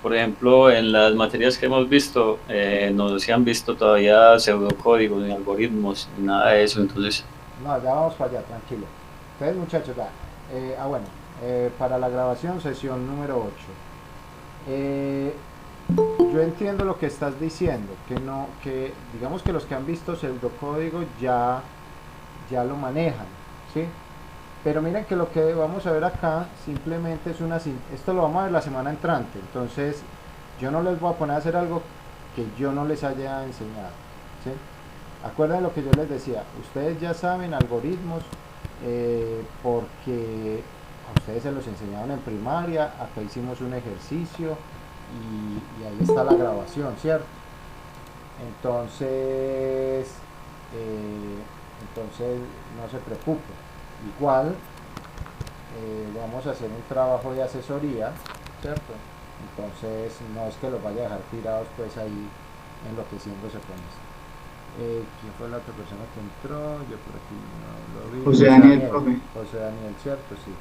por ejemplo, en las materias que hemos visto, no se han visto todavía pseudocódigos, ni algoritmos, ni nada de eso, entonces, No, ya vamos para allá, tranquilo. Entonces, muchachos, ya. Bueno, para la grabación, sesión número 8. Eh, yo entiendo lo que estás diciendo, que no, que digamos que los que han visto pseudocódigo ya lo manejan, ¿sí? Pero miren que lo que vamos a ver acá simplemente es esto lo vamos a ver la semana entrante, entonces yo no les voy a poner a hacer algo que yo no les haya enseñado, ¿sí? Acuerden lo que yo les decía, ustedes ya saben algoritmos porque a ustedes se los enseñaron en primaria, acá hicimos un ejercicio y ahí está la grabación, ¿cierto? Entonces, entonces no se preocupe. Igual vamos a hacer un trabajo de asesoría, ¿cierto? Entonces no es que los vaya a dejar tirados pues ahí enloqueciéndose con esto. ¿Quién fue la otra persona que entró? Yo por aquí no lo vi. José José Daniel, Daniel. profe. José Daniel, ¿cierto? Sí.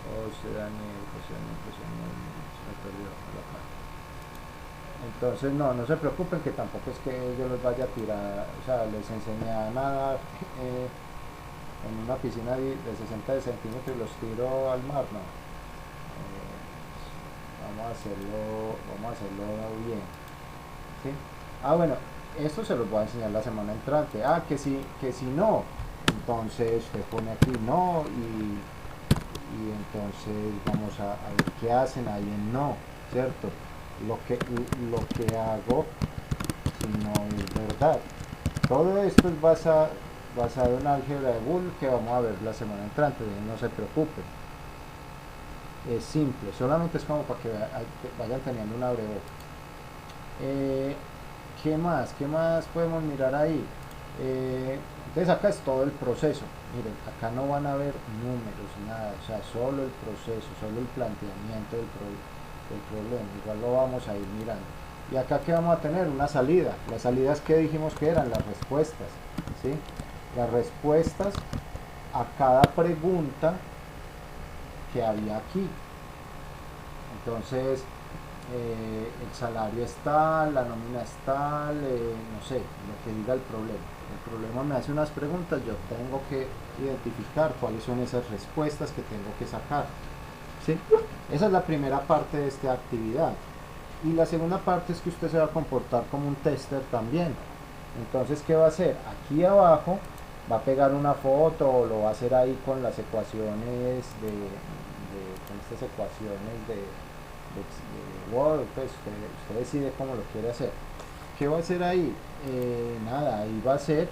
José Daniel, se me perdió la página. Entonces, no, no se preocupen que tampoco es que yo los vaya a tirar, o sea, les enseñé a nadar en una piscina de 60 centímetros y los tiro al mar, no. Vamos a hacerlo bien, ¿sí? Ah, bueno, esto se los voy a enseñar la semana entrante. Ah, que si no, entonces usted pone aquí no y entonces vamos a ver qué hacen ahí en no, ¿cierto? Lo que hago si no es verdad. Todo esto es basado en álgebra de Boole que vamos a ver la semana entrante, no se preocupen. Es simple, solamente es como para que vayan teniendo una breve. Eh, ¿Qué más? ¿Qué más podemos mirar ahí? Entonces acá es todo el proceso. Miren, acá no van a ver números, nada, o sea, solo el proceso, solo el planteamiento del problema. Igual lo vamos a ir mirando. Y acá que vamos a tener una salida. Las salidas que dijimos que eran las respuestas, ¿sí? Las respuestas a cada pregunta que había aquí. Entonces, el salario es tal, la nómina es tal, no sé, lo que diga el problema. El problema me hace unas preguntas, yo tengo que identificar cuáles son esas respuestas que tengo que sacar. ¿Sí? Esa es la primera parte de esta actividad. Y la segunda parte es que usted se va a comportar como un tester también. Entonces, ¿qué va a hacer? Aquí abajo va a pegar una foto o lo va a hacer ahí con las ecuaciones con estas ecuaciones de Word, pues usted decide cómo lo quiere hacer. ¿Qué va a hacer ahí? Nada, ahí va a ser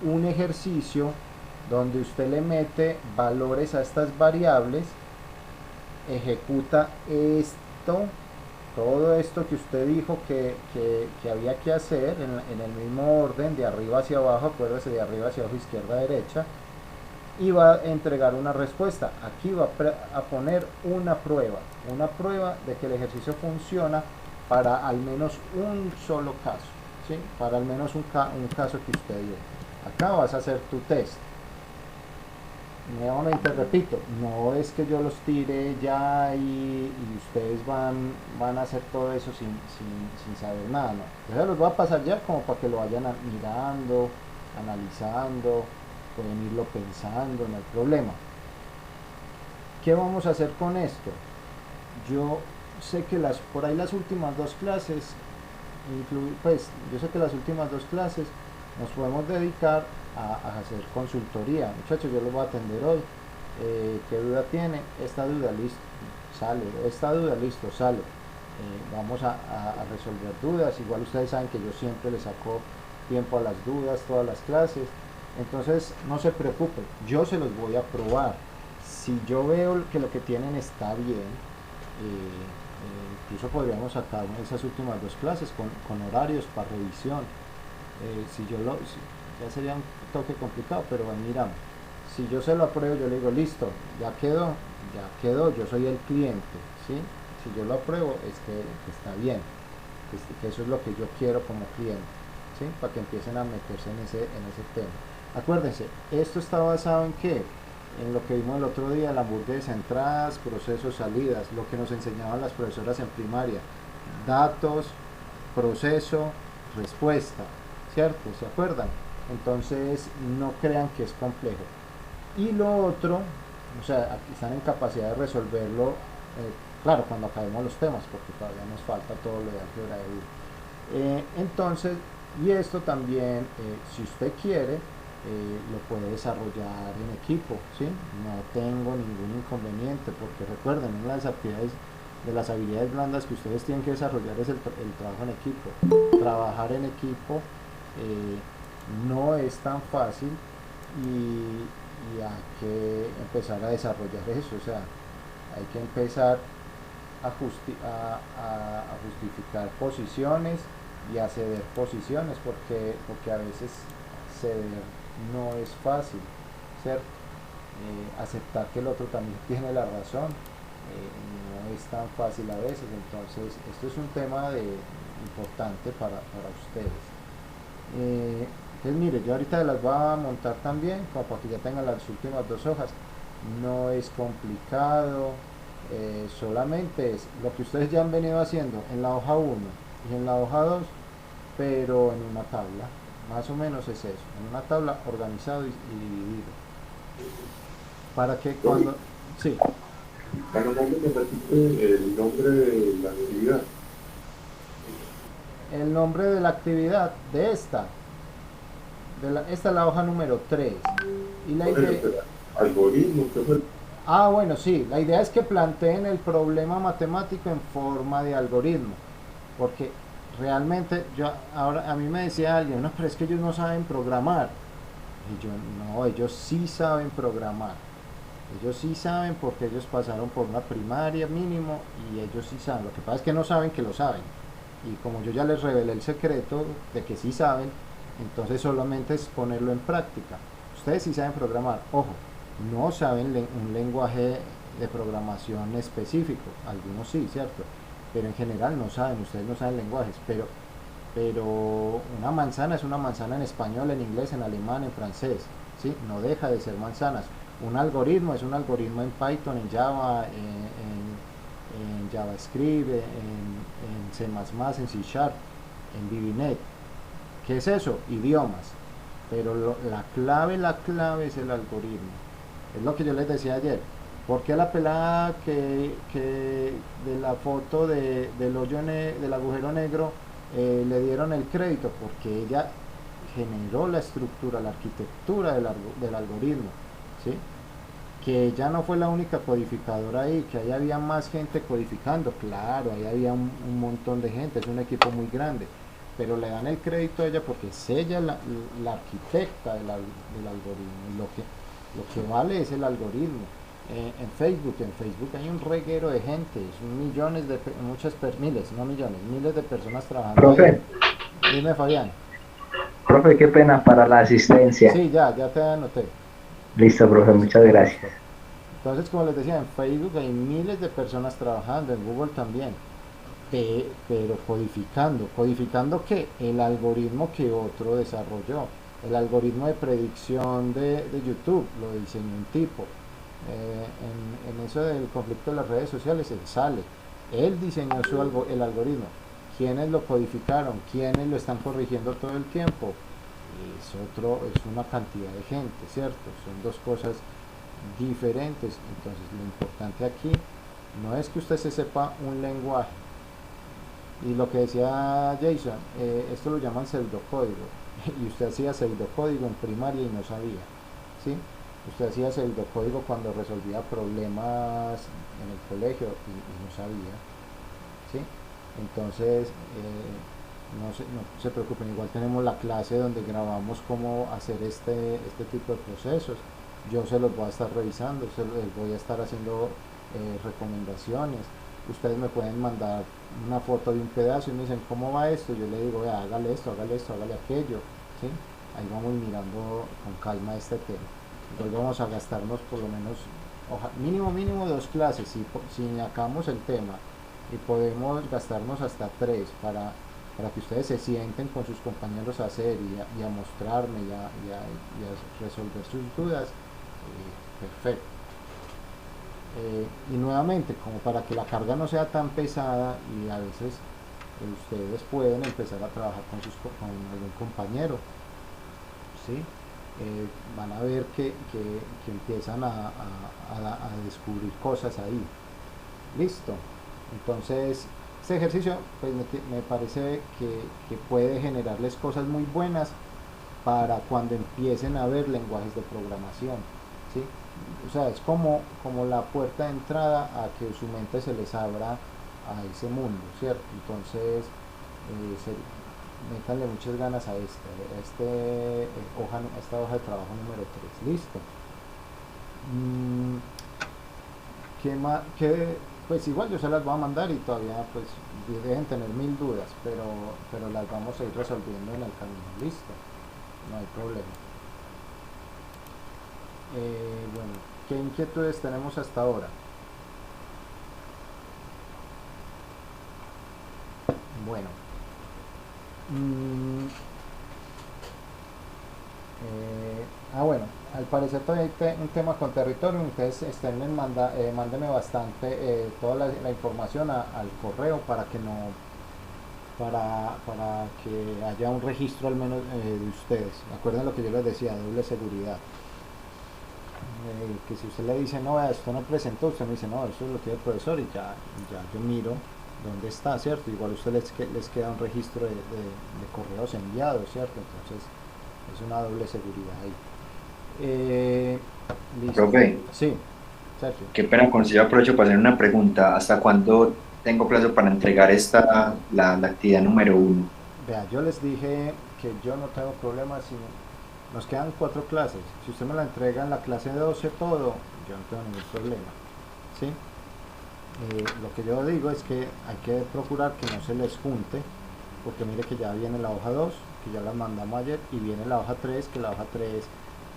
un ejercicio donde usted le mete valores a estas variables, ejecuta esto, todo esto que usted dijo que había que hacer en el mismo orden, de arriba hacia abajo, acuérdese, de arriba hacia abajo, izquierda a derecha, y va a entregar una respuesta. Aquí va a poner una prueba de que el ejercicio funciona para al menos un solo caso, ¿sí? Para al menos un caso que usted dio. Acá vas a hacer tu test. Nuevamente repito, no es que yo los tire ya y ustedes van a hacer todo eso sin saber nada, no. Entonces los voy a pasar ya como para que lo vayan mirando, analizando, pueden irlo pensando, no hay problema. ¿Qué vamos a hacer con esto? Yo sé que por ahí las últimas dos clases, pues yo sé que las últimas dos clases nos podemos dedicar a hacer consultoría. Muchachos, yo los voy a atender hoy. ¿Qué duda tiene? Esta duda, listo, sale. Esta duda, listo, sale. Vamos a resolver dudas. Igual ustedes saben que yo siempre les saco tiempo a las dudas, todas las clases. Entonces, no se preocupen, yo se los voy a probar. Si yo veo que lo que tienen está bien, incluso podríamos sacar esas últimas dos clases con horarios para revisión. Ya sería un toque complicado, pero bueno, miramos. Si yo se lo apruebo, yo le digo, listo, ya quedó, yo soy el cliente, ¿sí? Si yo lo apruebo, es que está bien, que eso es lo que yo quiero como cliente, ¿sí? Para que empiecen a meterse en ese tema. Acuérdense, esto está basado en qué? En lo que vimos el otro día, la hamburguesa, entradas, procesos, salidas, lo que nos enseñaban las profesoras en primaria. datos, proceso, respuesta, ¿cierto? ¿Se acuerdan? Entonces no crean que es complejo. Y lo otro, o sea, aquí están en capacidad de resolverlo, claro, cuando acabemos los temas, porque todavía nos falta todo lo de álgebra de Euler. Entonces, y esto también, si usted quiere, lo puede desarrollar en equipo, ¿sí? No tengo ningún inconveniente, porque recuerden, una de las habilidades blandas que ustedes tienen que desarrollar es el trabajo en equipo. Trabajar en equipo no es tan fácil y hay que empezar a desarrollar eso, o sea, hay que empezar a justificar posiciones y a ceder posiciones, porque a veces ceder no es fácil, ¿cierto? Aceptar que el otro también tiene la razón no es tan fácil a veces, entonces esto es un tema importante para ustedes. Entonces mire, yo ahorita las voy a montar también, como para que ya tengan las últimas dos hojas. No es complicado, solamente es lo que ustedes ya han venido haciendo en la hoja 1 y en la hoja 2, pero en una tabla. Más o menos es eso, en una tabla organizado y dividido. Para que cuando... Sí. Para que me repite el nombre de la actividad. El nombre de la actividad de esta. Esta es la hoja número 3. Y la idea... Algoritmo, ¿qué fue? Ah, bueno, sí. La idea es que planteen el problema matemático en forma de algoritmo. Porque realmente, ahora a mí me decía alguien, no, pero es que ellos no saben programar. Y yo, no, ellos sí saben programar. Ellos sí saben porque ellos pasaron por una primaria mínimo y ellos sí saben. Lo que pasa es que no saben que lo saben. Y como yo ya les revelé el secreto de que sí saben, entonces solamente es ponerlo en práctica. Ustedes sí saben programar, ojo, no saben un lenguaje de programación específico, algunos sí, ¿cierto? Pero en general no saben, ustedes no saben lenguajes, pero una manzana es una manzana en español, en inglés, en alemán, en francés, ¿sí? No deja de ser manzanas. Un algoritmo es un algoritmo en Python, en Java, en JavaScript, en C++, en C Sharp, en VBNet. ¿Qué es eso? Idiomas. Pero la clave es el algoritmo. Es lo que yo les decía ayer. ¿Por qué la pelada que de la foto del agujero negro le dieron el crédito? Porque ella generó la estructura, la arquitectura del algoritmo, ¿sí? Que ella no fue la única codificadora ahí, que ahí había más gente codificando, claro, ahí había un montón de gente, es un equipo muy grande, pero le dan el crédito a ella porque es ella la arquitecta del algoritmo, y lo que vale es el algoritmo. En Facebook hay un reguero de gente, son millones de, miles, no millones, miles de personas trabajando Profe, ahí. Dime, Fabián. profe, qué pena para la asistencia. Sí, ya te anoté. Listo, profe, muchas gracias. Listo. Entonces, como les decía, en Facebook hay miles de personas trabajando, en Google también, pero codificando que el algoritmo que otro desarrolló, el algoritmo de predicción de YouTube, lo diseñó un tipo. En eso del conflicto de las redes sociales, él sale, él diseñó el algoritmo. ¿Quiénes lo codificaron? ¿Quiénes lo están corrigiendo todo el tiempo? Es una cantidad de gente, ¿cierto? Son dos cosas diferentes. Entonces lo importante aquí no es que usted se sepa un lenguaje, y lo que decía Jason, esto lo llaman pseudocódigo, y usted hacía pseudocódigo en primaria y no sabía, ¿sí? Usted hacía pseudocódigo cuando resolvía problemas en el colegio y no sabía, ¿sí? Entonces no se preocupen, igual tenemos la clase donde grabamos cómo hacer este tipo de procesos. Yo se los voy a estar revisando, les voy a estar haciendo recomendaciones. Ustedes me pueden mandar una foto de un pedazo y me dicen cómo va esto. Yo le digo, vea, hágale esto, hágale aquello, ¿sí? Ahí vamos mirando con calma este tema. Entonces vamos a gastarnos por lo menos mínimo 2 clases. Si acabamos el tema y podemos gastarnos hasta 3 para que ustedes se sienten con sus compañeros a hacer y a mostrarme y a resolver sus dudas, perfecto. Y nuevamente, como para que la carga no sea tan pesada y a veces ustedes pueden empezar a trabajar con algún compañero, ¿sí? Van a ver que empiezan a descubrir cosas ahí. Listo. Entonces, este ejercicio pues, me parece que puede generarles cosas muy buenas para cuando empiecen a ver lenguajes de programación, ¿sí? O sea, es como la puerta de entrada a que su mente se les abra a ese mundo, ¿cierto? Entonces, métanle muchas ganas a esta hoja de trabajo número 3. Listo. ¿Qué más? Pues igual yo se las voy a mandar y todavía pues dejen tener mil dudas, pero las vamos a ir resolviendo en el camino. Listo. No hay problema. Bueno, ¿qué inquietudes tenemos hasta ahora? Bueno. Bueno, al parecer todavía hay un tema con territorio, entonces mándenme bastante toda la información al correo para que no para que haya un registro al menos de ustedes. Acuerden lo que yo les decía, doble seguridad. Que si usted le dice, no, esto no presentó, usted me dice, no, eso lo tiene el profesor y ya yo miro dónde está, ¿cierto? Igual a usted les queda un registro de correos enviados, ¿cierto? Entonces es una doble seguridad ahí. Listo. Profe, Sí, Sergio. qué pena con si yo aprovecho para hacer una pregunta. ¿Hasta cuándo tengo plazo para entregar la actividad número 1? Vea, yo les dije que yo no tengo problemas si nos quedan 4 clases. Si usted me la entrega en la clase 12 todo, yo no tengo ningún problema. ¿Sí? Lo que yo digo es que hay que procurar que no se les junte, porque mire que ya viene la hoja 2, que ya la mandamos ayer, y viene la hoja 3, que la hoja 3,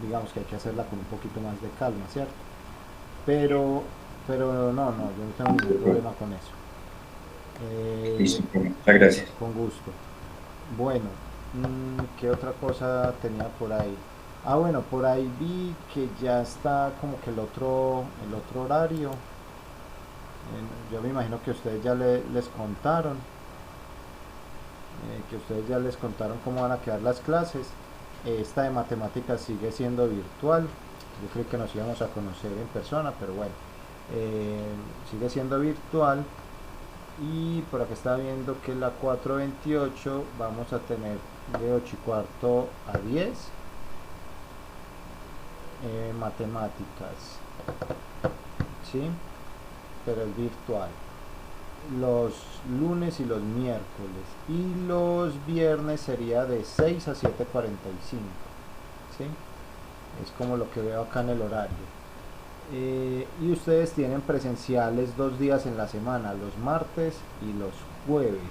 digamos que hay que hacerla con un poquito más de calma, ¿cierto? Pero no, yo no tengo ningún problema con eso. Listo, profe. Muchas gracias. Con gusto. Bueno, ¿qué otra cosa tenía por ahí? Bueno, por ahí vi que ya está como que el otro horario. Yo me imagino que ustedes ya les contaron, cómo van a quedar las clases. Esta de matemáticas sigue siendo virtual. Yo creo que nos íbamos a conocer en persona, pero bueno, sigue siendo virtual. Y por acá está viendo que la 428 vamos a tener de 8:15 a 10 matemáticas, ¿sí? Pero es virtual los lunes y los miércoles, y los viernes sería de 6 a 7:45, ¿sí? Es como lo que veo acá en el horario. Y ustedes tienen presenciales 2 días en la semana, los martes y los jueves,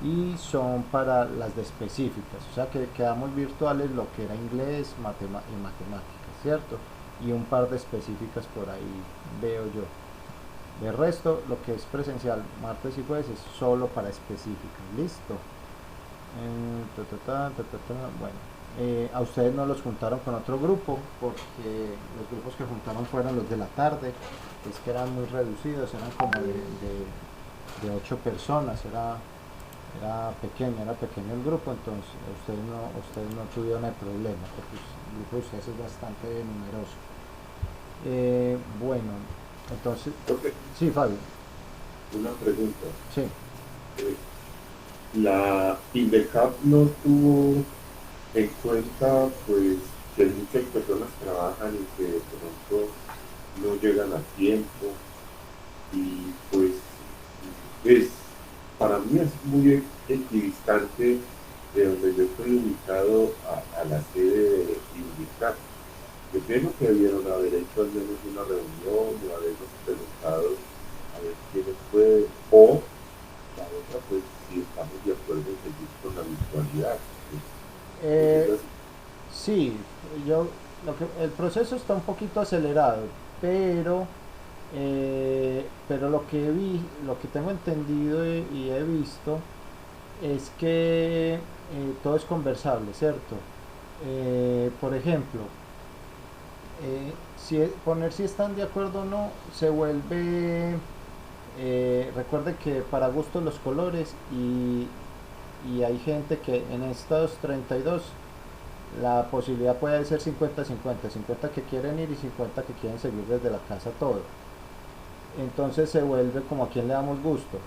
y son para las de específicas, o sea que quedamos virtuales lo que era inglés y matemáticas, ¿cierto? Y un par de específicas por ahí veo yo. De resto, lo que es presencial martes y jueves es solo para específicas. Listo. Bueno, a ustedes no los juntaron con otro grupo, porque los grupos que juntaron fueron los de la tarde, es que eran muy reducidos, eran como de 8 personas, era pequeño el grupo, entonces ustedes no tuvieron el problema, porque el grupo de ustedes es bastante numeroso. Bueno, entonces, Profe, sí, Fabio, una pregunta. sí. La INDECAP no tuvo en cuenta, pues, que muchas personas trabajan y que de pronto no llegan a tiempo, y pues para mí es muy equidistante de donde yo estoy ubicado a la sede de INDECAP. Yo pienso que debieron haber hecho al menos una reunión o habernos preguntado a ver quiénes pueden, o la otra, pues, si estamos de acuerdo en seguir con la virtualidad. Eh, Entonces, sí, el proceso está un poquito acelerado, pero lo que tengo entendido y he visto es que todo es conversable, ¿cierto? Por ejemplo, poner si están de acuerdo o no se vuelve recuerde que para gustos los colores y hay gente que en estos 32 la posibilidad puede ser 50-50, 50 que quieren ir y 50 que quieren seguir desde la casa todo. Entonces se vuelve como a quien le damos gusto.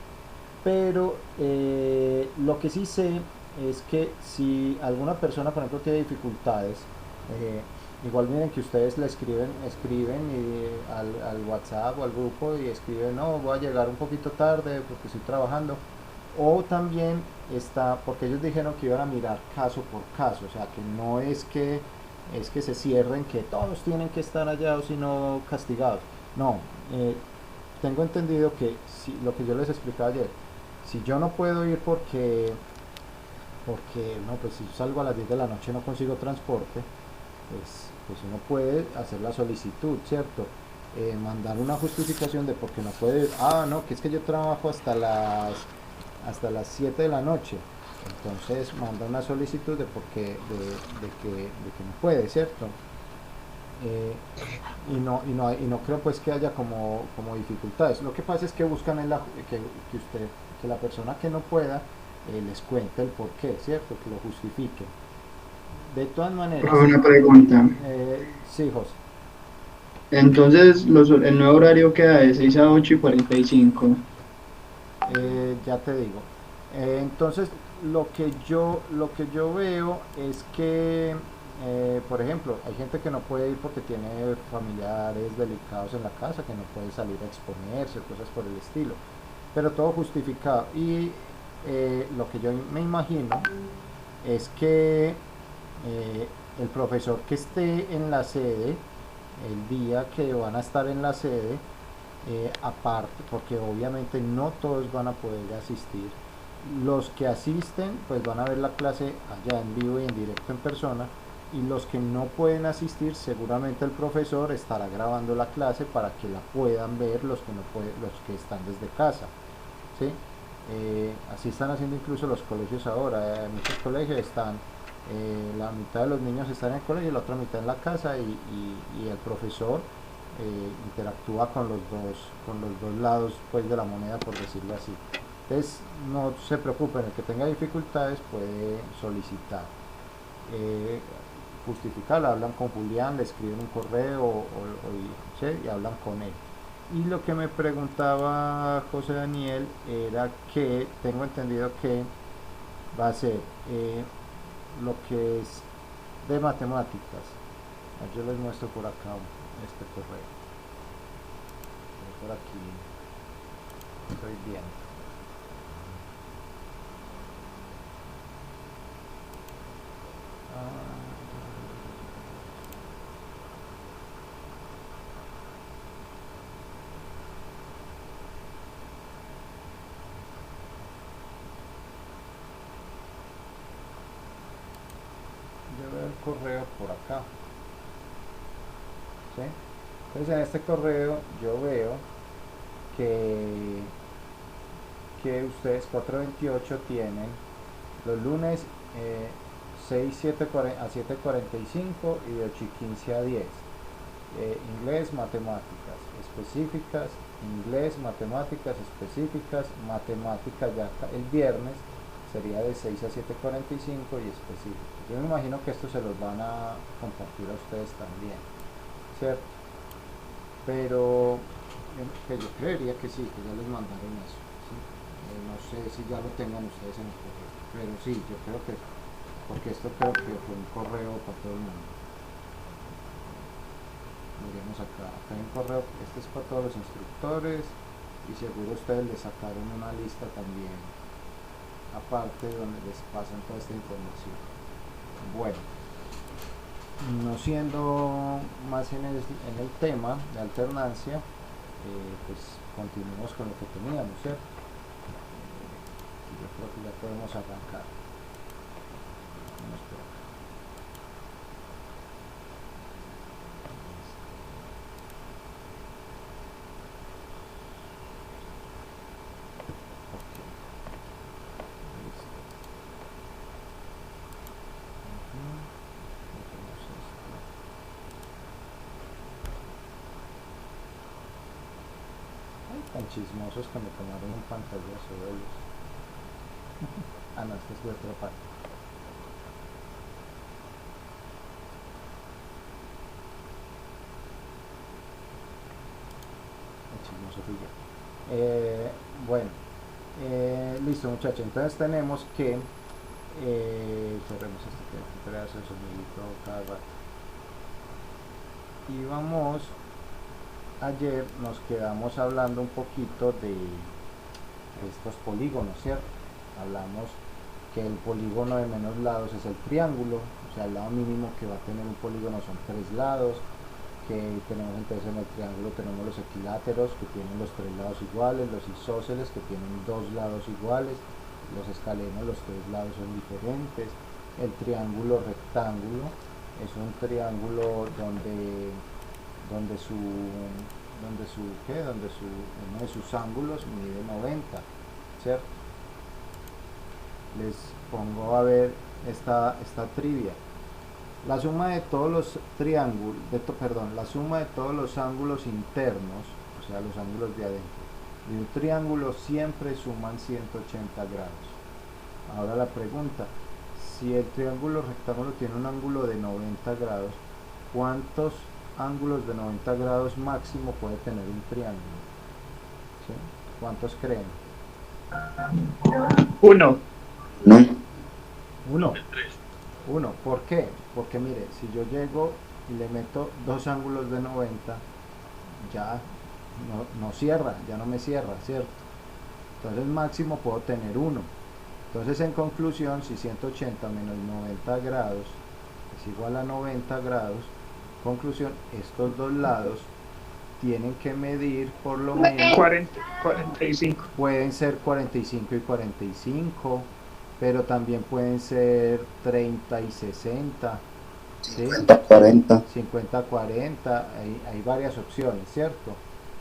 Pero lo que sí sé es que si alguna persona, por ejemplo, tiene dificultades, igual miren que ustedes le escriben al WhatsApp o al grupo y escriben, no, voy a llegar un poquito tarde porque estoy trabajando. O también está, porque ellos dijeron que iban a mirar caso por caso, o sea, que no es que se cierren, que todos tienen que estar allá o si no castigados. No, tengo entendido que si, lo que yo les explicaba ayer, si yo no puedo ir porque no, pues si salgo a las 10 de la noche y no consigo transporte, pues uno puede hacer la solicitud, ¿cierto? Mandar una justificación de por qué no puede ir. Ah, no, que es que yo trabajo hasta las 7 de la noche. Entonces manda una solicitud de por qué, de que no puede, ¿cierto? Y no creo pues que haya como dificultades. Lo que pasa es que buscan que la persona que no pueda les cuente el por qué, ¿cierto? Que lo justifique. De todas maneras, Una pregunta. sí, José. Entonces, el nuevo horario queda de 6 a 8:45. Ya te digo. Entonces, lo que yo veo es que, por ejemplo, hay gente que no puede ir porque tiene familiares delicados en la casa, que no puede salir a exponerse, cosas por el estilo. Pero todo justificado. Y lo que yo me imagino es que el profesor que esté en la sede, el día que van a estar en la sede, aparte, porque obviamente no todos van a poder asistir, los que asisten pues van a ver la clase allá en vivo y en directo en persona, y los que no pueden asistir seguramente el profesor estará grabando la clase para que la puedan ver los que no pueden, los que están desde casa, ¿sí? Así están haciendo incluso los colegios ahora. En muchos colegios están la mitad de los niños están en el colegio y la otra mitad en la casa, y el profesor interactúa con los dos lados pues de la moneda, por decirlo así. Entonces no se preocupen, el que tenga dificultades puede solicitar, justificarla, hablan con Julián, le escriben un correo ¿sí? Y hablan con él. Y lo que me preguntaba José Daniel era que tengo entendido que va a ser lo que es de matemáticas. Yo les muestro por acá este correo. Por aquí estoy viendo. Yo veo el correo por acá, ¿sí? Entonces en este correo yo veo que ustedes 428 tienen los lunes 6 a 7:45 y de 8:15 a 10. Inglés, matemáticas específicas, inglés, matemáticas específicas, matemáticas ya el viernes sería de 6 a 7:45 y específicos. Yo me imagino que esto se los van a compartir a ustedes también, ¿cierto? Pero que yo creería que sí, que ya les mandaron eso, ¿sí? No sé si ya lo tengan ustedes en el correo, pero sí, yo creo que, porque esto creo que fue un correo para todo el mundo. Miremos acá hay un correo, este es para todos los instructores, y seguro ustedes les sacaron una lista también aparte donde les pasan toda esta información. Bueno, no siendo más en el tema de alternancia, pues continuemos con lo que teníamos, ¿cierto? Yo creo que ya podemos arrancar. Vamos por acá. tan chismosos que me tomaron un pantallazo de ellos. Ah, no, esta es de otra parte. El chismoso fui yo. Bueno, listo muchachos, entonces tenemos que cerremos este pedazo de sonidito cada rato. Y vamos, ayer nos quedamos hablando un poquito de estos polígonos, ¿cierto? Hablamos que el polígono de menos lados es el triángulo, o sea, el lado mínimo que va a tener un polígono son 3 lados, que tenemos entonces en el triángulo tenemos los equiláteros que tienen los 3 lados iguales, los isósceles que tienen 2 lados iguales, los escalenos los 3 lados son diferentes, el triángulo rectángulo es un triángulo donde uno de sus ángulos mide 90, ¿cierto? Les pongo a ver esta trivia. La suma de todos los triángulos, la suma de todos los ángulos internos, o sea, los ángulos de adentro, de un triángulo siempre suman 180 grados. Ahora la pregunta, si el triángulo rectángulo tiene un ángulo de 90 grados, ¿cuántos ángulos de 90 grados máximo puede tener un triángulo? ¿Sí? ¿Cuántos creen? 1. Uno. Uno. ¿Por qué? Porque mire, si yo llego y le meto 2 ángulos de 90, ya no cierra, ya no me cierra, ¿cierto? Entonces máximo puedo tener 1. Entonces en conclusión, si 180 menos 90 grados es igual a 90 grados, conclusión, estos dos lados tienen que medir por lo menos 45. pueden ser 45 y 45, pero también pueden ser 30 y 60, ¿sí? 50-40. 50-40, hay varias opciones, ¿cierto?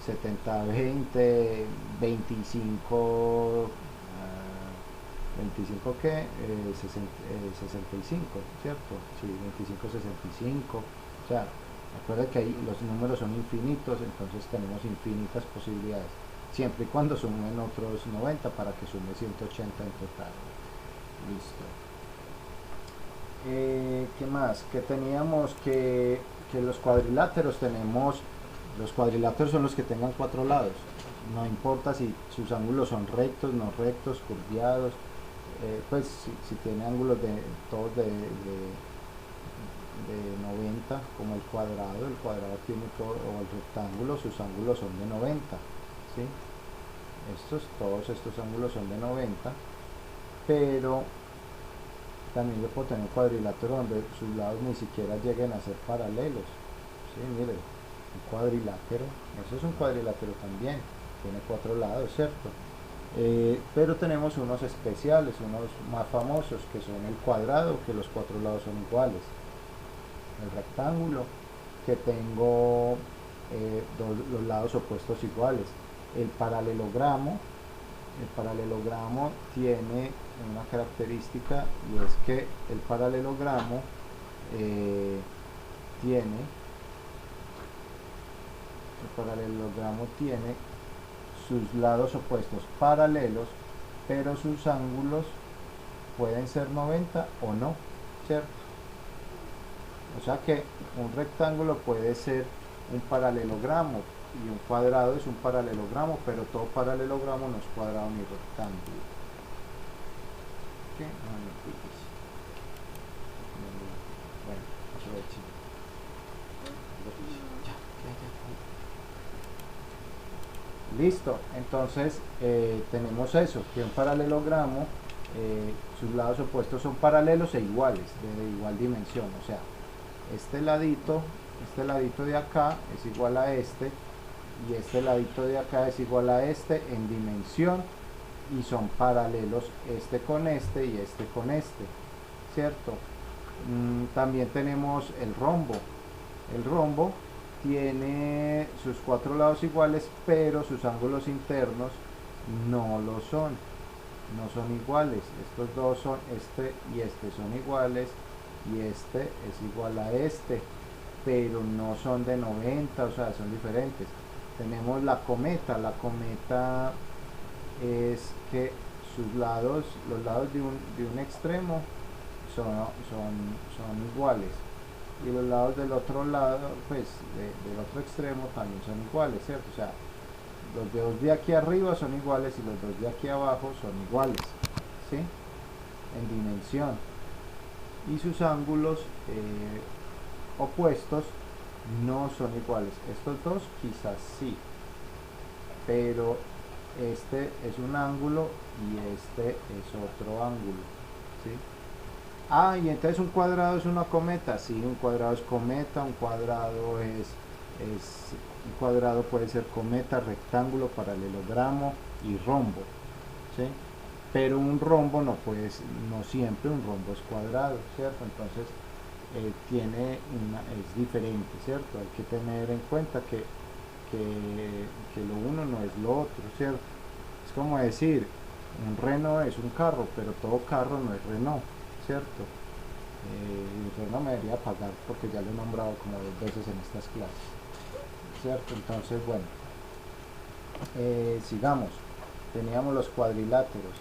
70-20, 25, 25 ¿qué? 65, ¿cierto? Sí, 25-65, o sea, recuerda que ahí los números son infinitos, entonces tenemos infinitas posibilidades, siempre y cuando sumen otros 90 para que sume 180 en total. Listo. ¿Qué más? Que teníamos que los cuadriláteros los cuadriláteros son los que tengan 4 lados, no importa si sus ángulos son rectos, no rectos, curviados, pues si tiene ángulos todos de 90, como el cuadrado tiene todo, o el rectángulo, sus ángulos son de 90, ¿sí? Todos estos ángulos son de 90, pero también yo puedo tener un cuadrilátero donde sus lados ni siquiera lleguen a ser paralelos, ¿sí? Miren, un cuadrilátero, eso es un cuadrilátero también, tiene 4 lados, ¿cierto? Pero tenemos unos especiales, unos más famosos, que son el cuadrado, que los 4 lados son iguales, el rectángulo, que tengo los lados opuestos iguales, el paralelogramo tiene una característica, y es que el paralelogramo tiene sus lados opuestos paralelos, pero sus ángulos pueden ser 90 o no, ¿cierto? O sea que un rectángulo puede ser un paralelogramo y un cuadrado es un paralelogramo, pero todo paralelogramo no es cuadrado ni rectángulo. ¿Qué? Bueno, aprovechen. Listo, entonces tenemos eso, que un paralelogramo, sus lados opuestos son paralelos e iguales, de igual dimensión, o sea, este ladito de acá es igual a este, y este ladito de acá es igual a este en dimensión, y son paralelos este con este y este con este, ¿cierto? También tenemos el rombo tiene sus 4 lados iguales, pero sus ángulos internos no lo son, no son iguales. Estos dos son, este y este son iguales, y este es igual a este, pero no son de 90, o sea, son diferentes. tenemos la cometa. La cometa es que sus lados, los lados de un extremo son iguales, y los lados del otro lado, pues del otro extremo también son iguales, ¿cierto? O sea, los dos de aquí arriba son iguales y los dos de aquí abajo son iguales, ¿sí? En dimensión. Y sus ángulos opuestos no son iguales. Estos dos quizás sí, pero este es un ángulo y este es otro ángulo, ¿sí? Ah, y entonces un cuadrado es una cometa. Sí, un cuadrado es cometa, un cuadrado un cuadrado puede ser cometa, rectángulo, paralelogramo y rombo, ¿sí? Pero un rombo no siempre un rombo es cuadrado, ¿cierto? Entonces es diferente, ¿cierto? Hay que tener en cuenta que lo uno no es lo otro, ¿cierto? Es como decir, un Renault es un carro, pero todo carro no es Renault, ¿cierto? El Renault me debería pagar porque ya lo he nombrado como 2 veces en estas clases, ¿cierto? Entonces, bueno, sigamos. Teníamos los cuadriláteros.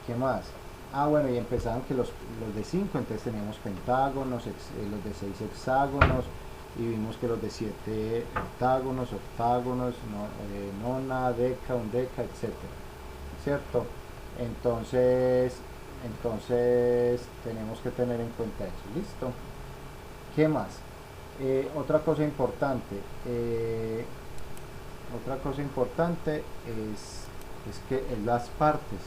¿Qué más? Ah, bueno, y empezaban que los de 5, entonces teníamos pentágonos, los de 6 hexágonos, y vimos que los de 7 octágonos, nona, deca, undeca, etcétera, ¿cierto? Entonces tenemos que tener en cuenta eso. ¿Listo? ¿Qué más? Otra cosa importante es que en las partes,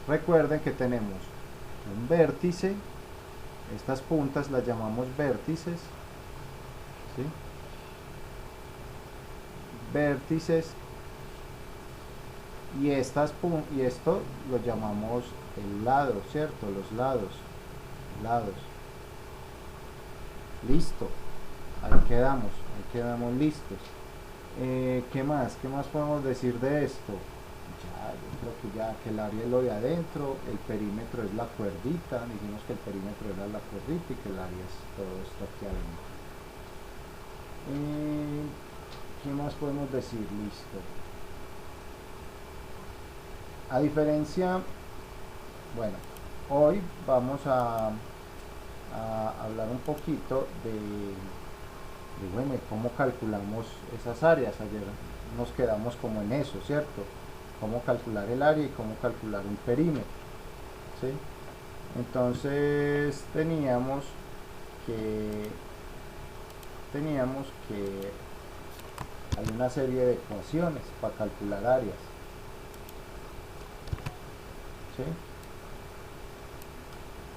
recuerden que tenemos un vértice, estas puntas las llamamos vértices, ¿sí? Vértices, y esto lo llamamos el lado, ¿cierto? Los lados. Listo, ahí quedamos listos. ¿Qué más podemos decir de esto? Ya, yo creo que el área es lo de adentro, el perímetro es la cuerdita, dijimos que el perímetro era la cuerdita y que el área es todo esto aquí adentro. ¿Qué más podemos decir? Listo. A diferencia, bueno, hoy vamos a hablar un poquito de bueno, cómo calculamos esas áreas. Ayer nos quedamos como en eso, ¿cierto? Cómo calcular el área y cómo calcular un perímetro, ¿sí? Entonces teníamos que hay una serie de ecuaciones para calcular áreas, ¿sí?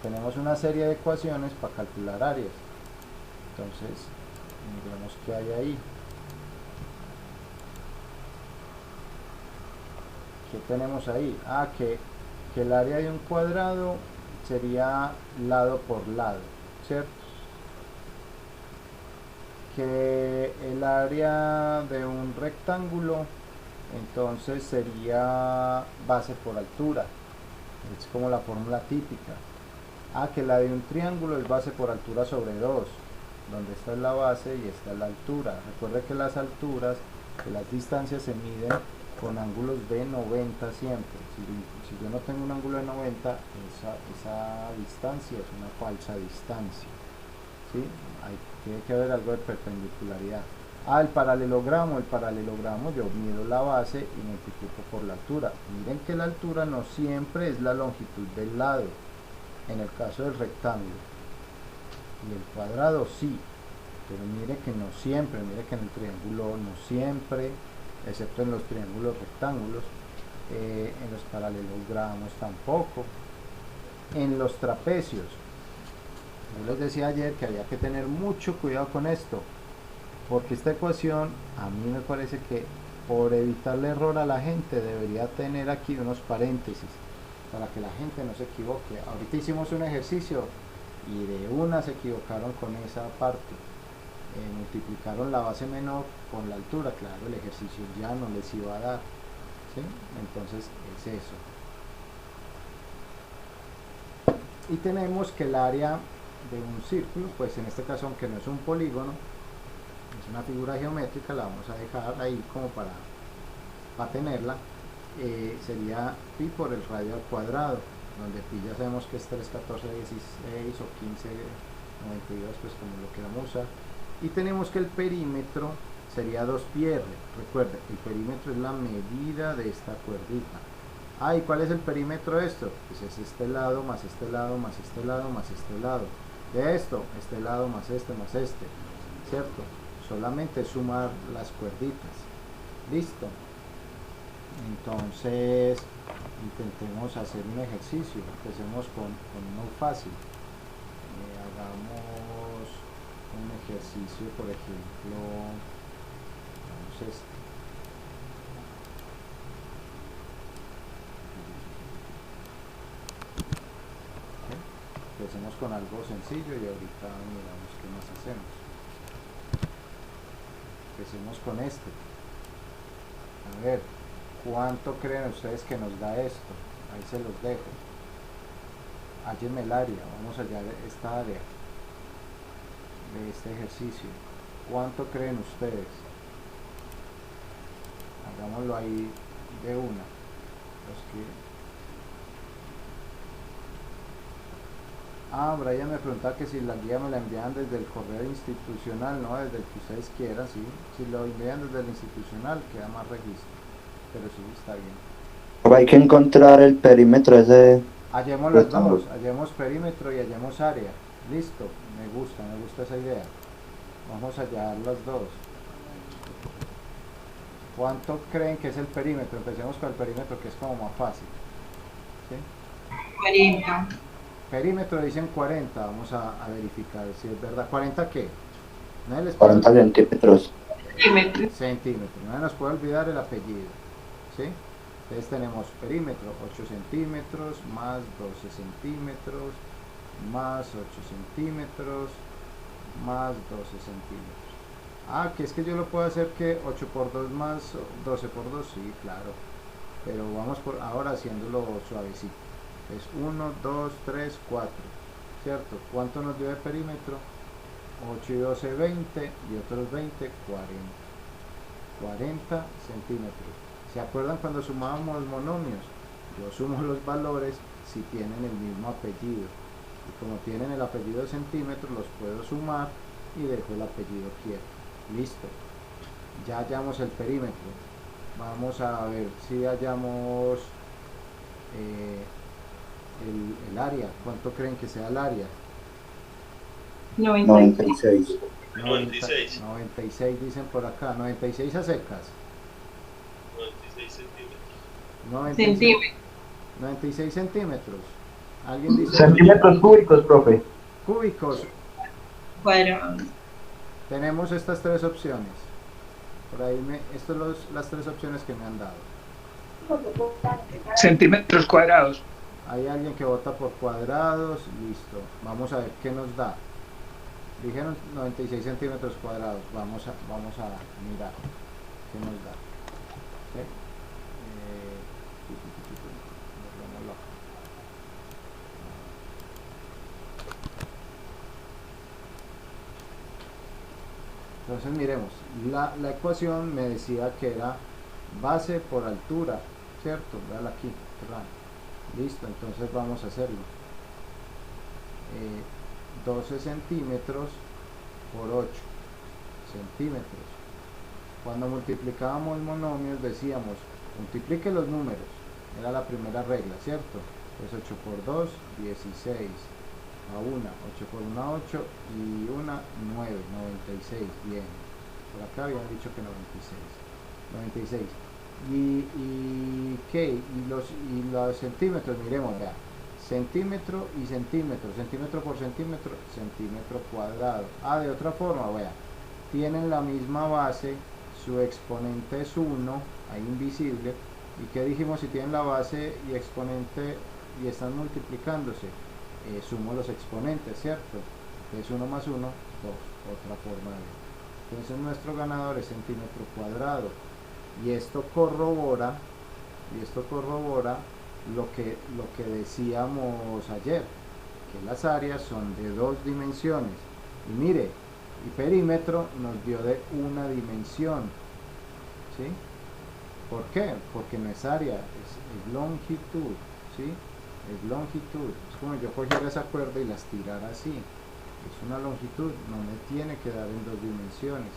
Tenemos una serie de ecuaciones para calcular áreas. Entonces miremos qué hay ahí. ¿Qué tenemos ahí? Ah, que el área de un cuadrado sería lado por lado, ¿cierto? Que el área de un rectángulo entonces sería base por altura, es como la fórmula típica. Ah, que la de un triángulo es base por altura sobre 2, donde esta es la base y esta es la altura. Recuerde que las alturas, que las distancias se miden con ángulos de 90 siempre. Si yo no tengo un ángulo de 90, esa distancia es una falsa distancia, ¿sí? Tiene que haber algo de perpendicularidad. Ah, el paralelogramo, yo mido la base y multiplico por la altura. Miren que la altura no siempre es la longitud del lado, en el caso del rectángulo, y el cuadrado sí, pero mire que no siempre, mire que en el triángulo no siempre, excepto en los triángulos rectángulos, en los paralelogramos tampoco, en los trapecios. Yo les decía ayer que había que tener mucho cuidado con esto, porque esta ecuación a mí me parece que, por evitarle error a la gente, debería tener aquí unos paréntesis para que la gente no se equivoque. Ahorita hicimos un ejercicio y de una se equivocaron con esa parte, multiplicaron la base menor con la altura. Claro, el ejercicio ya no les iba a dar, ¿sí? Entonces es eso. Y tenemos que el área de un círculo, pues en este caso, aunque no es un polígono, es una figura geométrica, la vamos a dejar ahí como para tenerla. Sería pi por el radio al cuadrado, donde pi ya sabemos que es 3, 14, 16 o 15, 92, pues como lo queramos usar. Y tenemos que el perímetro sería 2πr. Recuerde, el perímetro es la medida de esta cuerdita. ¿Y cuál es el perímetro de esto? Pues es este lado más este lado más este lado más este lado. De esto, este lado más este, ¿cierto? Solamente sumar las cuerditas. Listo. Entonces, intentemos hacer un ejercicio. Empecemos con uno fácil. Hagamos un ejercicio, por ejemplo, vamos este. Empecemos con algo sencillo y ahorita miramos qué más hacemos. Empecemos con este. A ver, ¿cuánto creen ustedes que nos da esto? Ahí se los dejo. Hállenme el área, vamos a hallar esta área de este ejercicio. ¿Cuánto creen ustedes? Hagámoslo ahí de una. Brian me preguntaba que si la guía me la envían desde el correo institucional, no desde el que ustedes quieran, ¿sí? Si lo envían desde el institucional queda más registro, pero sí, está bien. Pero hay que encontrar el perímetro ese. Hallemos las dos, hallemos perímetro y hallemos área. Listo, me gusta esa idea. Vamos a hallar las dos. ¿Cuánto creen que es el perímetro? Empecemos con el perímetro, que es como más fácil. ¿Sí? 40. Perímetro dicen 40, vamos a verificar si es verdad. ¿40 qué? 40 centímetros. Centímetros, no nos puede olvidar el apellido. ¿Sí? Entonces tenemos perímetro 8 centímetros más 12 centímetros más 8 centímetros más 12 centímetros. Que es que yo lo puedo hacer que 8 por 2 más 12 por 2, sí, claro. Pero vamos por ahora haciéndolo suavecito. Es 1, 2, 3, 4, ¿cierto? ¿Cuánto nos dio de perímetro? 8 y 12, 20 y otros 20, 40 centímetros. ¿Se acuerdan cuando sumábamos monomios? Yo sumo los valores si tienen el mismo apellido. Y como tienen el apellido de centímetros, los puedo sumar y dejo el apellido quieto. Listo. Ya hallamos el perímetro. Vamos a ver si hallamos el área. ¿Cuánto creen que sea el área? 96. 96 dicen por acá. 96 a secas. 96 centímetros. ¿Alguien dice? Centímetros cúbicos, profe. Cúbicos. Cuadrados. Tenemos estas tres opciones. Por ahí estas son las tres opciones que me han dado. Centímetros cuadrados. Hay alguien que vota por cuadrados. Listo. Vamos a ver qué nos da. Dijeron 96 centímetros cuadrados. Vamos a mirar qué nos da. ¿Sí? Entonces miremos, la ecuación me decía que era base por altura, ¿cierto? Véala aquí, listo, entonces vamos a hacerlo. 12 centímetros por 8 centímetros. Cuando multiplicábamos monomios decíamos, multiplique los números, era la primera regla, ¿cierto? Pues 8 por 2, 16. A 1, 8 por 1, 8 y 1, 9, 96, bien. Por acá habían dicho que 96. ¿Qué? Y los centímetros, miremos, vea. Centímetro y centímetro, centímetro por centímetro, centímetro cuadrado. De otra forma, vea. Tienen la misma base, su exponente es 1, ahí invisible. ¿Y qué dijimos si tienen la base y exponente y están multiplicándose? Sumo los exponentes, ¿cierto? Entonces 1 más 1, 2, otra forma de ver. Entonces nuestro ganador es centímetro cuadrado. Y esto corrobora lo que decíamos ayer, que las áreas son de dos dimensiones. Y mire, Y perímetro nos dio de una dimensión, ¿sí? ¿Por qué? Porque no es área, es longitud, ¿sí? Es longitud. Es como yo cogiera esa cuerda y la estirara así. Es una longitud, no me tiene que dar en dos dimensiones.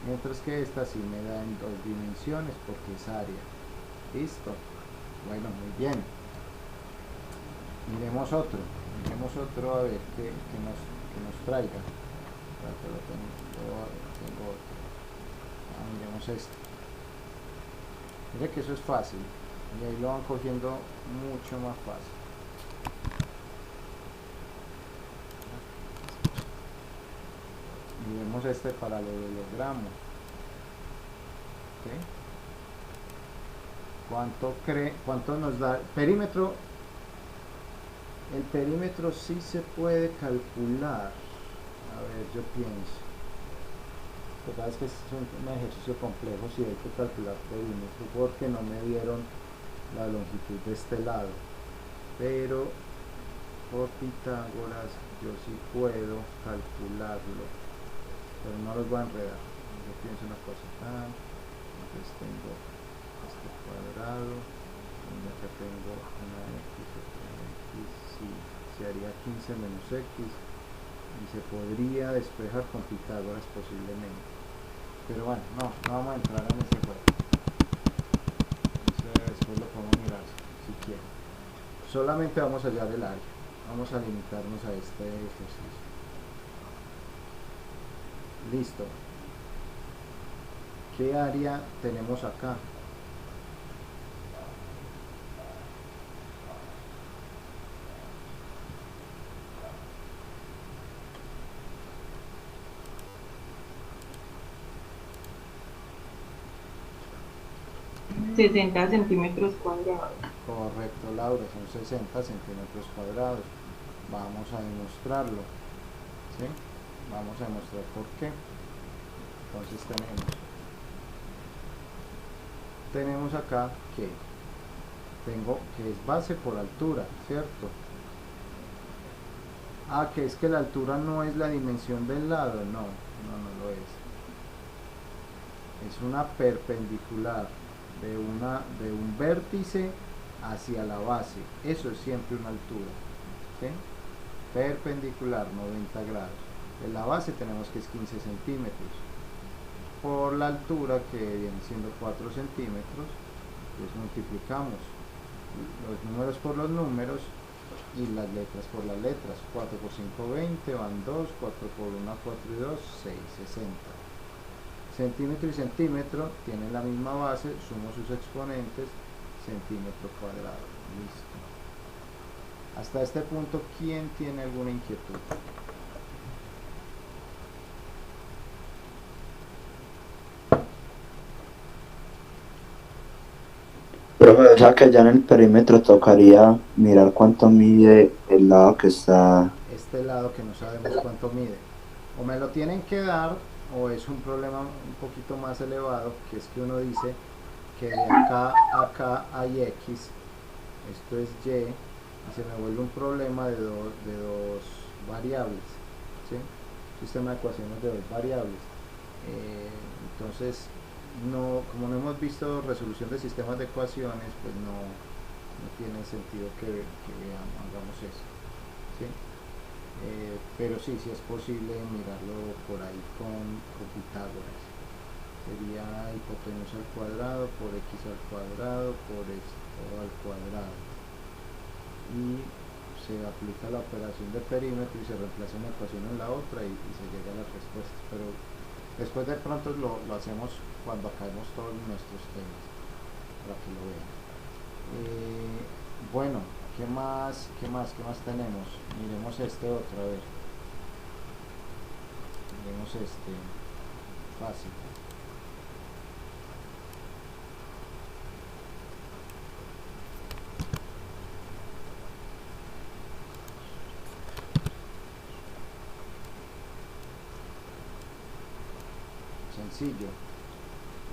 Mientras que esta sí me da en dos dimensiones porque es área. ¿Listo? Bueno, muy bien. Miremos otro a ver qué nos traiga. Espérate, tengo otro. Miremos este. Mire que eso es fácil y ahí lo van cogiendo mucho más fácil. Miremos este para lo del hologramo. ¿Okay? ¿Cuánto nos da? Perímetro. El perímetro sí se puede calcular. A ver, yo pienso. Lo que pasa es que es un ejercicio complejo si hay que calcular perímetro porque no me dieron la longitud de este lado. Pero por Pitágoras yo sí puedo calcularlo. Pero no los voy a enredar. Yo pienso una cosa acá. Entonces tengo este cuadrado. Y acá tengo una x, otra x. Sí, se haría 15 menos x. Y se podría despejar con Pitágoras posiblemente, pero bueno, no vamos a entrar en ese juego. Después lo podemos mirar si quieren. Solamente vamos a hallar el área, vamos a limitarnos a este ejercicio. Listo. ¿Qué área tenemos acá? $60 centímetros cuadrados. Correcto, Laura, son 60 centímetros cuadrados. Vamos a demostrarlo, ¿sí? Vamos a demostrar por qué. Entonces tenemos acá que es base por altura, ¿cierto? Que es que la altura no es la dimensión del lado. No lo es. Es una perpendicular de un vértice hacia la base. Eso es siempre una altura, ¿sí? Perpendicular 90 grados. En la base tenemos que es 15 centímetros por la altura, que viene siendo 4 centímetros. Pues multiplicamos los números por los números y las letras por las letras. 4 por 5, 20, van 2, 4 por 1, 4 y 2, 6, 60. Centímetro y centímetro tienen la misma base, sumo sus exponentes, centímetro cuadrado. Listo. Hasta este punto, ¿quién tiene alguna inquietud? Profe, o sea que ya en el perímetro tocaría mirar cuánto mide el lado que está... Este lado que no sabemos cuánto mide. O me lo tienen que dar, o es un problema un poquito más elevado, que es que uno dice que de acá a acá hay x, esto es y, y se me vuelve un problema de dos variables, ¿sí? Sistema de ecuaciones de dos variables. Entonces, como no hemos visto resolución de sistemas de ecuaciones, pues no tiene sentido que hagamos eso, ¿sí? Pero sí es posible mirarlo por ahí con Pitágoras. Sería hipotenusa al cuadrado por x al cuadrado por esto al cuadrado. Y se aplica la operación de perímetro y se reemplaza una ecuación en la otra y se llega a las respuestas. Pero después de pronto lo hacemos cuando acabemos todos nuestros temas, para que lo vean. Bueno, ¿qué más tenemos? Miremos este otro, a ver. Miremos este. Fácil. Sencillo.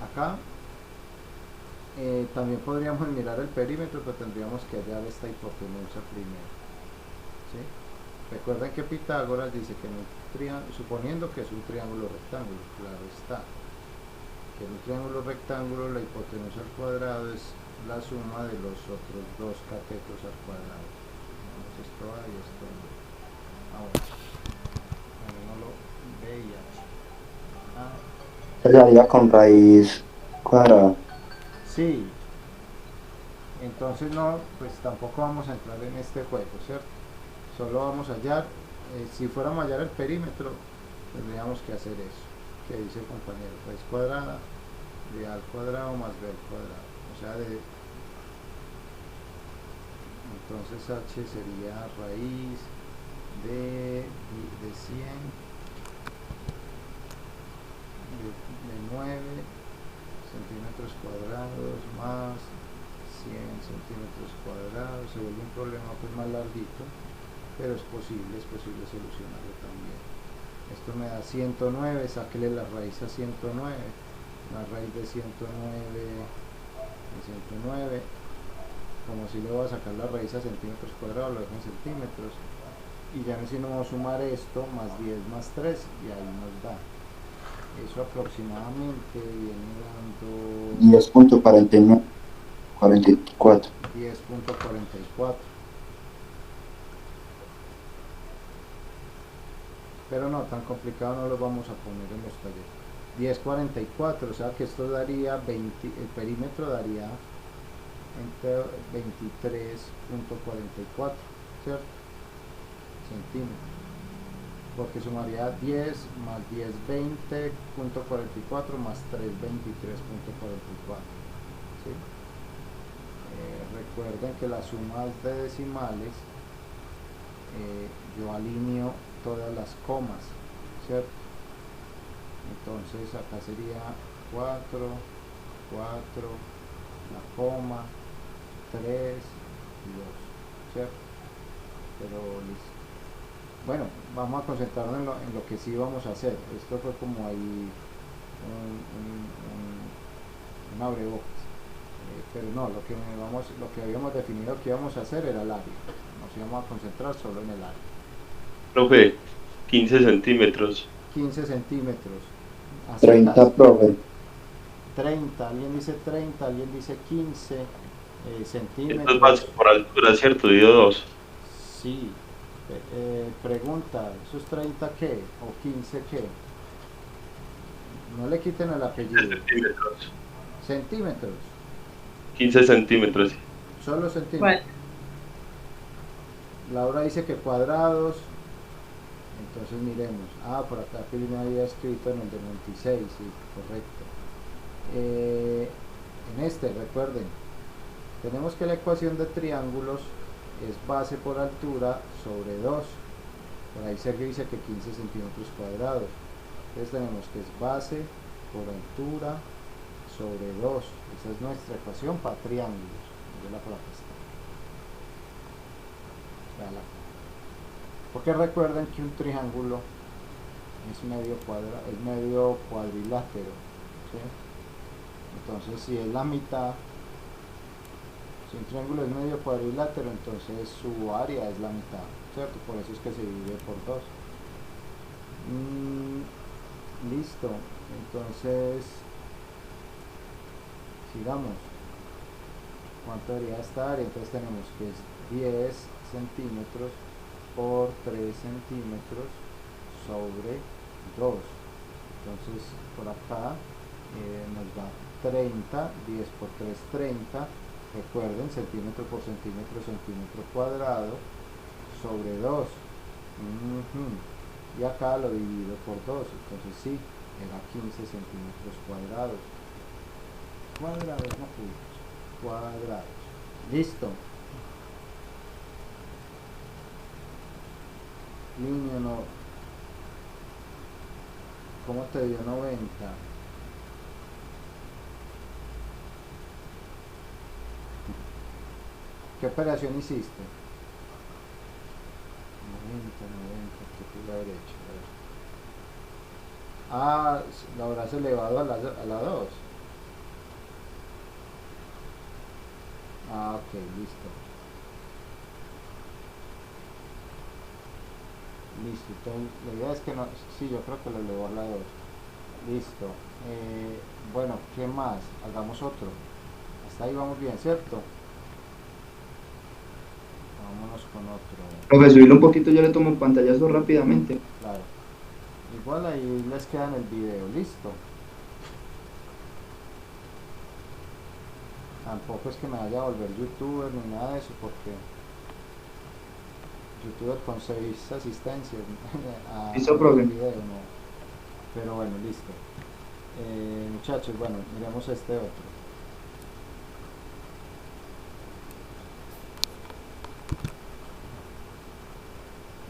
Acá también podríamos mirar el perímetro, pero tendríamos que hallar esta hipotenusa primero, ¿sí? Recuerden que Pitágoras dice que en un suponiendo que es un triángulo rectángulo, claro está, que en un triángulo rectángulo la hipotenusa al cuadrado es la suma de los otros dos catetos al cuadrado. Vamos, esto A y esto B. Ahora, no lo B y H. Se haría con raíz cuadrada. Sí, entonces no, pues tampoco vamos a entrar en este juego, ¿cierto? Solo vamos a hallar, si fuéramos a hallar el perímetro, tendríamos que hacer eso, que dice el compañero, raíz cuadrada de A al cuadrado más B al cuadrado, o sea, entonces H sería raíz de 100 de 9 centímetros cuadrados más 100 centímetros cuadrados. Se vuelve un problema pues más larguito, pero es posible solucionarlo también. Esto me da 109, sáquele la raíz a 109, la raíz de 109, como si le voy a sacar la raíz a centímetros cuadrados, lo dejo en centímetros, y ya si no vamos a sumar esto, más 10 más 3, y ahí nos da. Eso aproximadamente viene dando 10.49, 44. 10.44. Pero no, tan complicado no lo vamos a poner en los talleres. 10.44, o sea que esto daría 20, el perímetro daría entre 23.44, ¿cierto? Centímetros. Porque sumaría 10 más 10, 20.44 más 3, 23.44. ¿Sí? Recuerden que las sumas de decimales, yo alineo todas las comas, ¿cierto? Entonces acá sería 4, 4, la coma, 3 y 2, ¿cierto? Pero listo. Bueno, vamos a concentrarnos en lo que sí vamos a hacer. Esto fue como ahí un abrebocas. Pero no, lo que habíamos definido que íbamos a hacer era el área. Nos íbamos a concentrar solo en el área. Profe, 15 centímetros. 15 centímetros. 30, profe. 30, alguien dice 30, alguien dice 15 centímetros. Esto es base por altura, ¿cierto? Dividido 2. Sí. Pregunta, ¿eso es 30 qué? ¿O 15 qué? No le quiten el apellido. Centímetros. Centímetros. 15 centímetros. Solo centímetros. Bueno, Laura dice que cuadrados. Entonces miremos. Por acá Pili me había escrito en el de 26, sí, correcto. En este, recuerden, tenemos que la ecuación de triángulos es base por altura sobre 2. Por ahí Sergio dice que 15 centímetros cuadrados. Entonces tenemos que es base por altura sobre 2. Esa es nuestra ecuación para triángulos. Véala por acá está. Véala. Porque recuerden que un triángulo es medio cuadrilátero, ¿sí? Entonces si es la mitad, si un triángulo es medio cuadrilátero, entonces su área es la mitad, ¿cierto? Por eso es que se divide por 2. Listo, entonces sigamos. ¿Cuánto debería esta área? Entonces tenemos que es 10 centímetros por 3 centímetros sobre 2. Entonces por acá nos da 30, 10 por 3, 30. Recuerden, centímetro por centímetro, centímetro cuadrado sobre 2. Y acá lo divido por 2, entonces sí, era 15 centímetros cuadrados. Cuadrados, no puntos, cuadrados. Listo. Línea no. ¿Cómo te dio 90? ¿Qué operación hiciste? 90, ¿qué pude haber hecho? Lo habrás elevado a la 2. Ok, listo. Listo, entonces la idea es que no, sí, yo creo que lo elevó a la 2. Listo. Bueno, ¿qué más? Hagamos otro. Hasta ahí vamos bien, ¿cierto? Vámonos con otro. Profe, subirlo un poquito, yo le tomo un pantallazo rápidamente. Claro. Igual ahí les queda en el video, listo. Tampoco es que me vaya a volver youtuber ni nada de eso, porque youtuber con 6 asistencias Listo, al profe. video, no. Pero bueno, listo. Muchachos, bueno, miremos este otro.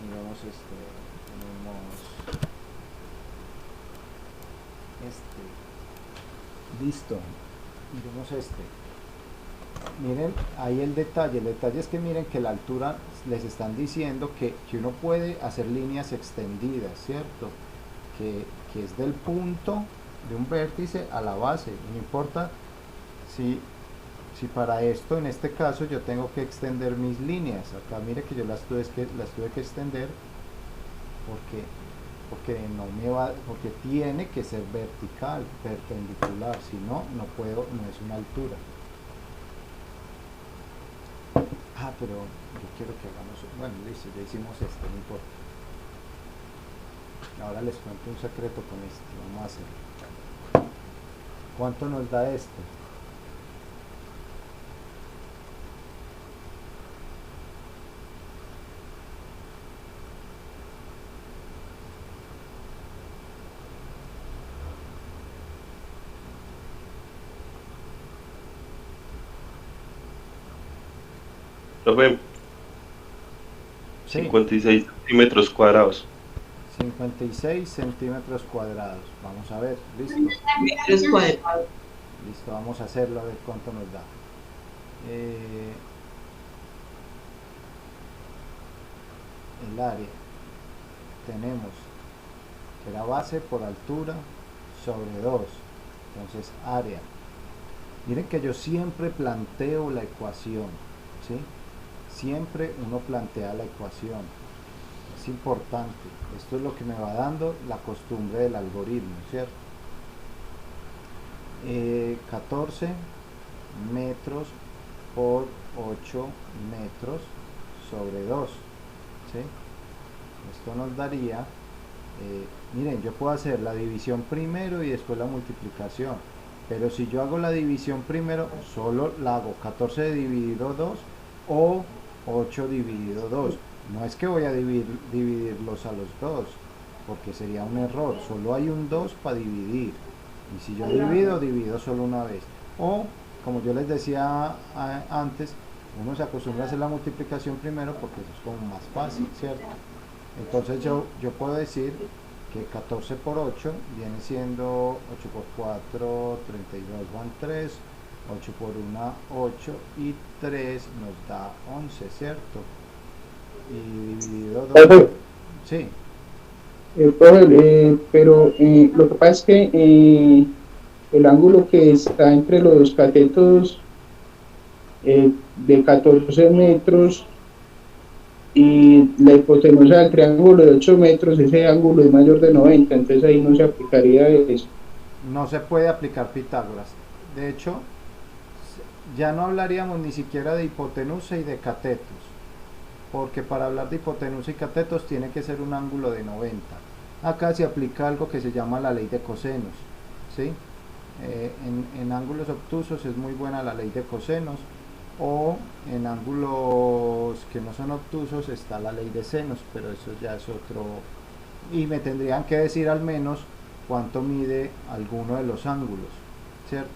Miremos este. Tenemos este. Listo. Miremos este. Miren ahí el detalle es que miren que la altura les están diciendo que uno puede hacer líneas extendidas, ¿cierto? Que es del punto de un vértice a la base, no importa si para esto, en este caso, yo tengo que extender mis líneas. Acá mire que yo las tuve que extender porque no me va, porque tiene que ser vertical, perpendicular, si no, no puedo, no es una altura. Ah, pero yo quiero que hagamos, bueno, listo, ya hicimos esto, no importa. Ahora les cuento un secreto con esto, vamos a hacerlo. ¿Cuánto nos da esto? Profe, Sí. 56 centímetros cuadrados. 56 centímetros cuadrados. Vamos a ver, listo. Metros cuadrados. Listo, vamos a hacerlo a ver cuánto nos da. El área. Tenemos que la base por altura sobre 2. Entonces, área. Miren que yo siempre planteo la ecuación, ¿sí? Siempre uno plantea la ecuación. Es importante. Esto es lo que me va dando la costumbre del algoritmo, ¿cierto? 14 metros por 8 metros sobre 2, ¿sí? Esto nos daría, miren, yo puedo hacer la división primero y después la multiplicación, pero si yo hago la división primero, solo la hago 14 dividido 2 o 8 dividido 2. No es que voy a dividirlos a los dos, porque sería un error. Solo hay un 2 para dividir. Y si yo divido solo una vez. O, como yo les decía antes, uno se acostumbra a hacer la multiplicación primero porque eso es como más fácil, ¿cierto? Entonces yo puedo decir que 14 por 8 viene siendo 8 por 4, 32 van 3, 8 por 1, 8 y 3 nos da 11, ¿cierto? Y dividido 2. Sí. Profe, pero lo que pasa es que el ángulo que está entre los dos catetos de 14 metros y la hipotenusa del triángulo de 8 metros, ese ángulo es mayor de 90, entonces ahí no se aplicaría eso. No se puede aplicar Pitágoras. De hecho, ya no hablaríamos ni siquiera de hipotenusa y de catetos, porque para hablar de hipotenusa y catetos tiene que ser un ángulo de 90. Acá se aplica algo que se llama la ley de cosenos, ¿sí? En ángulos obtusos es muy buena la ley de cosenos, o en ángulos que no son obtusos está la ley de senos, pero eso ya es otro, y me tendrían que decir al menos cuánto mide alguno de los ángulos, ¿cierto?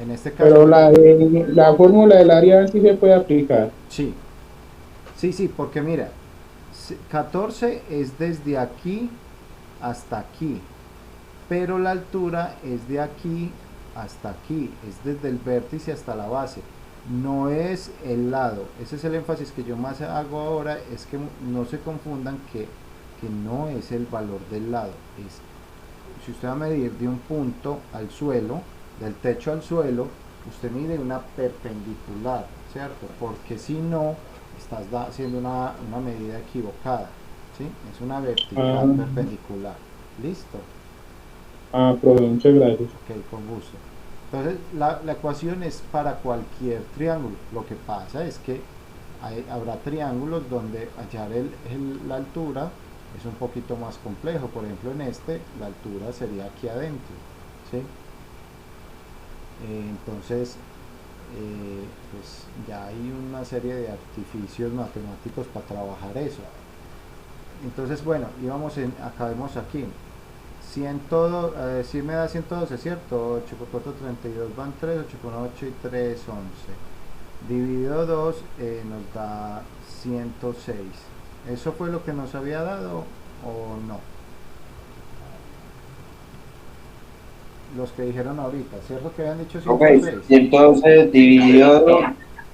En este caso, pero la fórmula del área sí se puede aplicar. sí, sí, porque mira, 14 es desde aquí hasta aquí, pero la altura es de aquí hasta aquí, es desde el vértice hasta la base, no es el lado. Ese es el énfasis que yo más hago ahora, es que no se confundan que no es el valor del lado. Si usted va a medir de un punto al suelo, del techo al suelo, usted mide una perpendicular, ¿cierto? Porque si no, estás haciendo una medida equivocada. ¿sí? Es una vertical Ah. perpendicular. ¿Listo? Profe, muchas gracias. Ok, con gusto. Entonces, la ecuación es para cualquier triángulo. Lo que pasa es que habrá triángulos donde hallar la altura es un poquito más complejo. Por ejemplo, en este, la altura sería aquí adentro, ¿sí? Entonces, pues ya hay una serie de artificios matemáticos para trabajar eso. Entonces, bueno, acabemos aquí. 100 todo, si me da 112, ¿cierto? 8 por 4, 32 van 3, 8 por 8 y 3, 11. Dividido 2 nos da 106. ¿Eso fue lo que nos había dado o no? Los que dijeron ahorita, ¿cierto que habían dicho Ok, 106? y entonces dividido,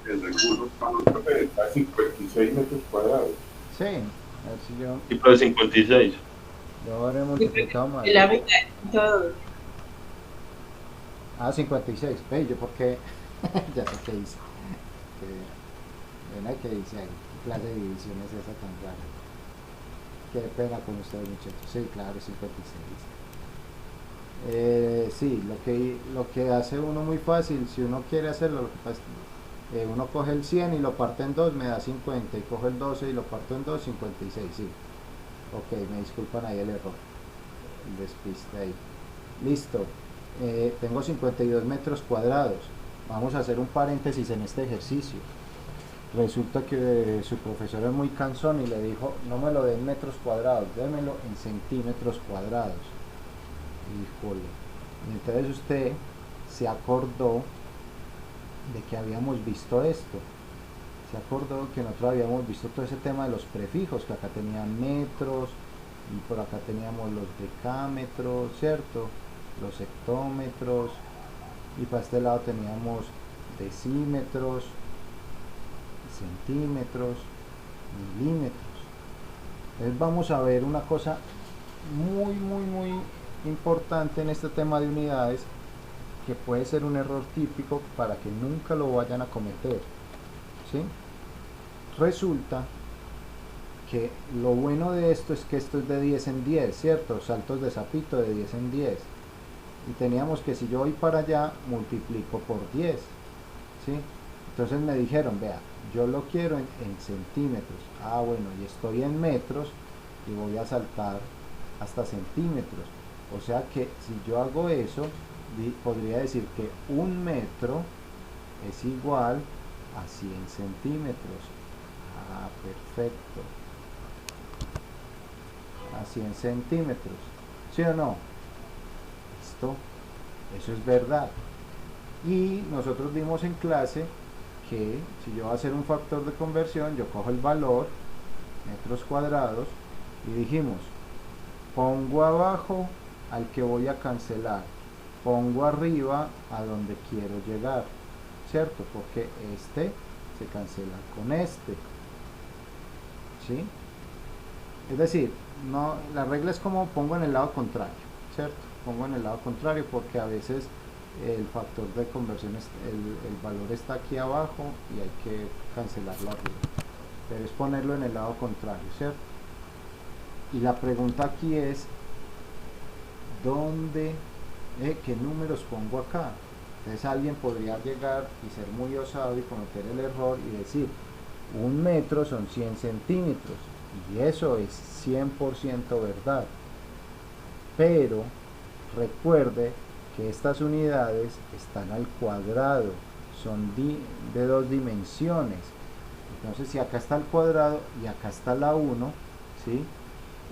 El recurso profe, está a 56 metros cuadrados. Sí, a ver si yo Y por 56. lo habré multiplicado mal. La mitad de todo. Ah, 56, ve, yo porque ya sé qué hice. Ven que dice ahí, ¿qué clase de división es esa tan rara? Qué pena con ustedes, muchachos. Sí, claro, 56. Sí, lo que hace uno muy fácil, si uno quiere hacerlo, lo que pasa es que uno coge el 100 y lo parte en 2, me da 50, y coge el 12 y lo parto en 2, 56, sí. Ok, me disculpan ahí el error, el despiste ahí. Listo, tengo 52 metros cuadrados. Vamos a hacer un paréntesis en este ejercicio. Resulta que su profesor es muy cansón y le dijo, no me lo den en metros cuadrados, démelo en centímetros cuadrados. Híjole. Y entonces usted se acordó de que habíamos visto esto. Se acordó que nosotros habíamos visto todo ese tema de los prefijos, que acá tenían metros y por acá teníamos los decámetros, ¿cierto? Los hectómetros, y para este lado teníamos decímetros, centímetros, milímetros. Entonces vamos a ver una cosa muy importante en este tema de unidades, que puede ser un error típico para que nunca lo vayan a cometer, ¿sí? Resulta que lo bueno de esto es que esto es de 10 en 10, ¿cierto? Saltos de sapito de 10 en 10. Y teníamos que si yo voy para allá, multiplico por 10, ¿sí? Entonces me dijeron, vea, yo lo quiero en centímetros. Ah, bueno, y estoy en metros y voy a saltar hasta centímetros. O sea que si yo hago eso, podría decir que un metro es igual a 100 centímetros. Ah, perfecto. A 100 centímetros. ¿Sí o no? Listo. Eso es verdad. Y nosotros vimos en clase que si yo voy a hacer un factor de conversión, yo cojo el valor, metros cuadrados, y dijimos, pongo abajo al que voy a cancelar, pongo arriba a donde quiero llegar, ¿cierto? Porque este se cancela con este, ¿sí? Es decir, no, la regla es como pongo en el lado contrario, ¿cierto? Pongo en el lado contrario porque a veces el factor de conversión, el valor está aquí abajo y hay que cancelarlo arriba, pero es ponerlo en el lado contrario, ¿cierto? Y la pregunta aquí es, ¿dónde, qué números pongo acá? Entonces alguien podría llegar y ser muy osado y cometer el error y decir, un metro son 100 centímetros, y eso es 100% verdad, pero recuerde que estas unidades están al cuadrado, son de dos dimensiones. Entonces si acá está el cuadrado y acá está la 1, ¿sí?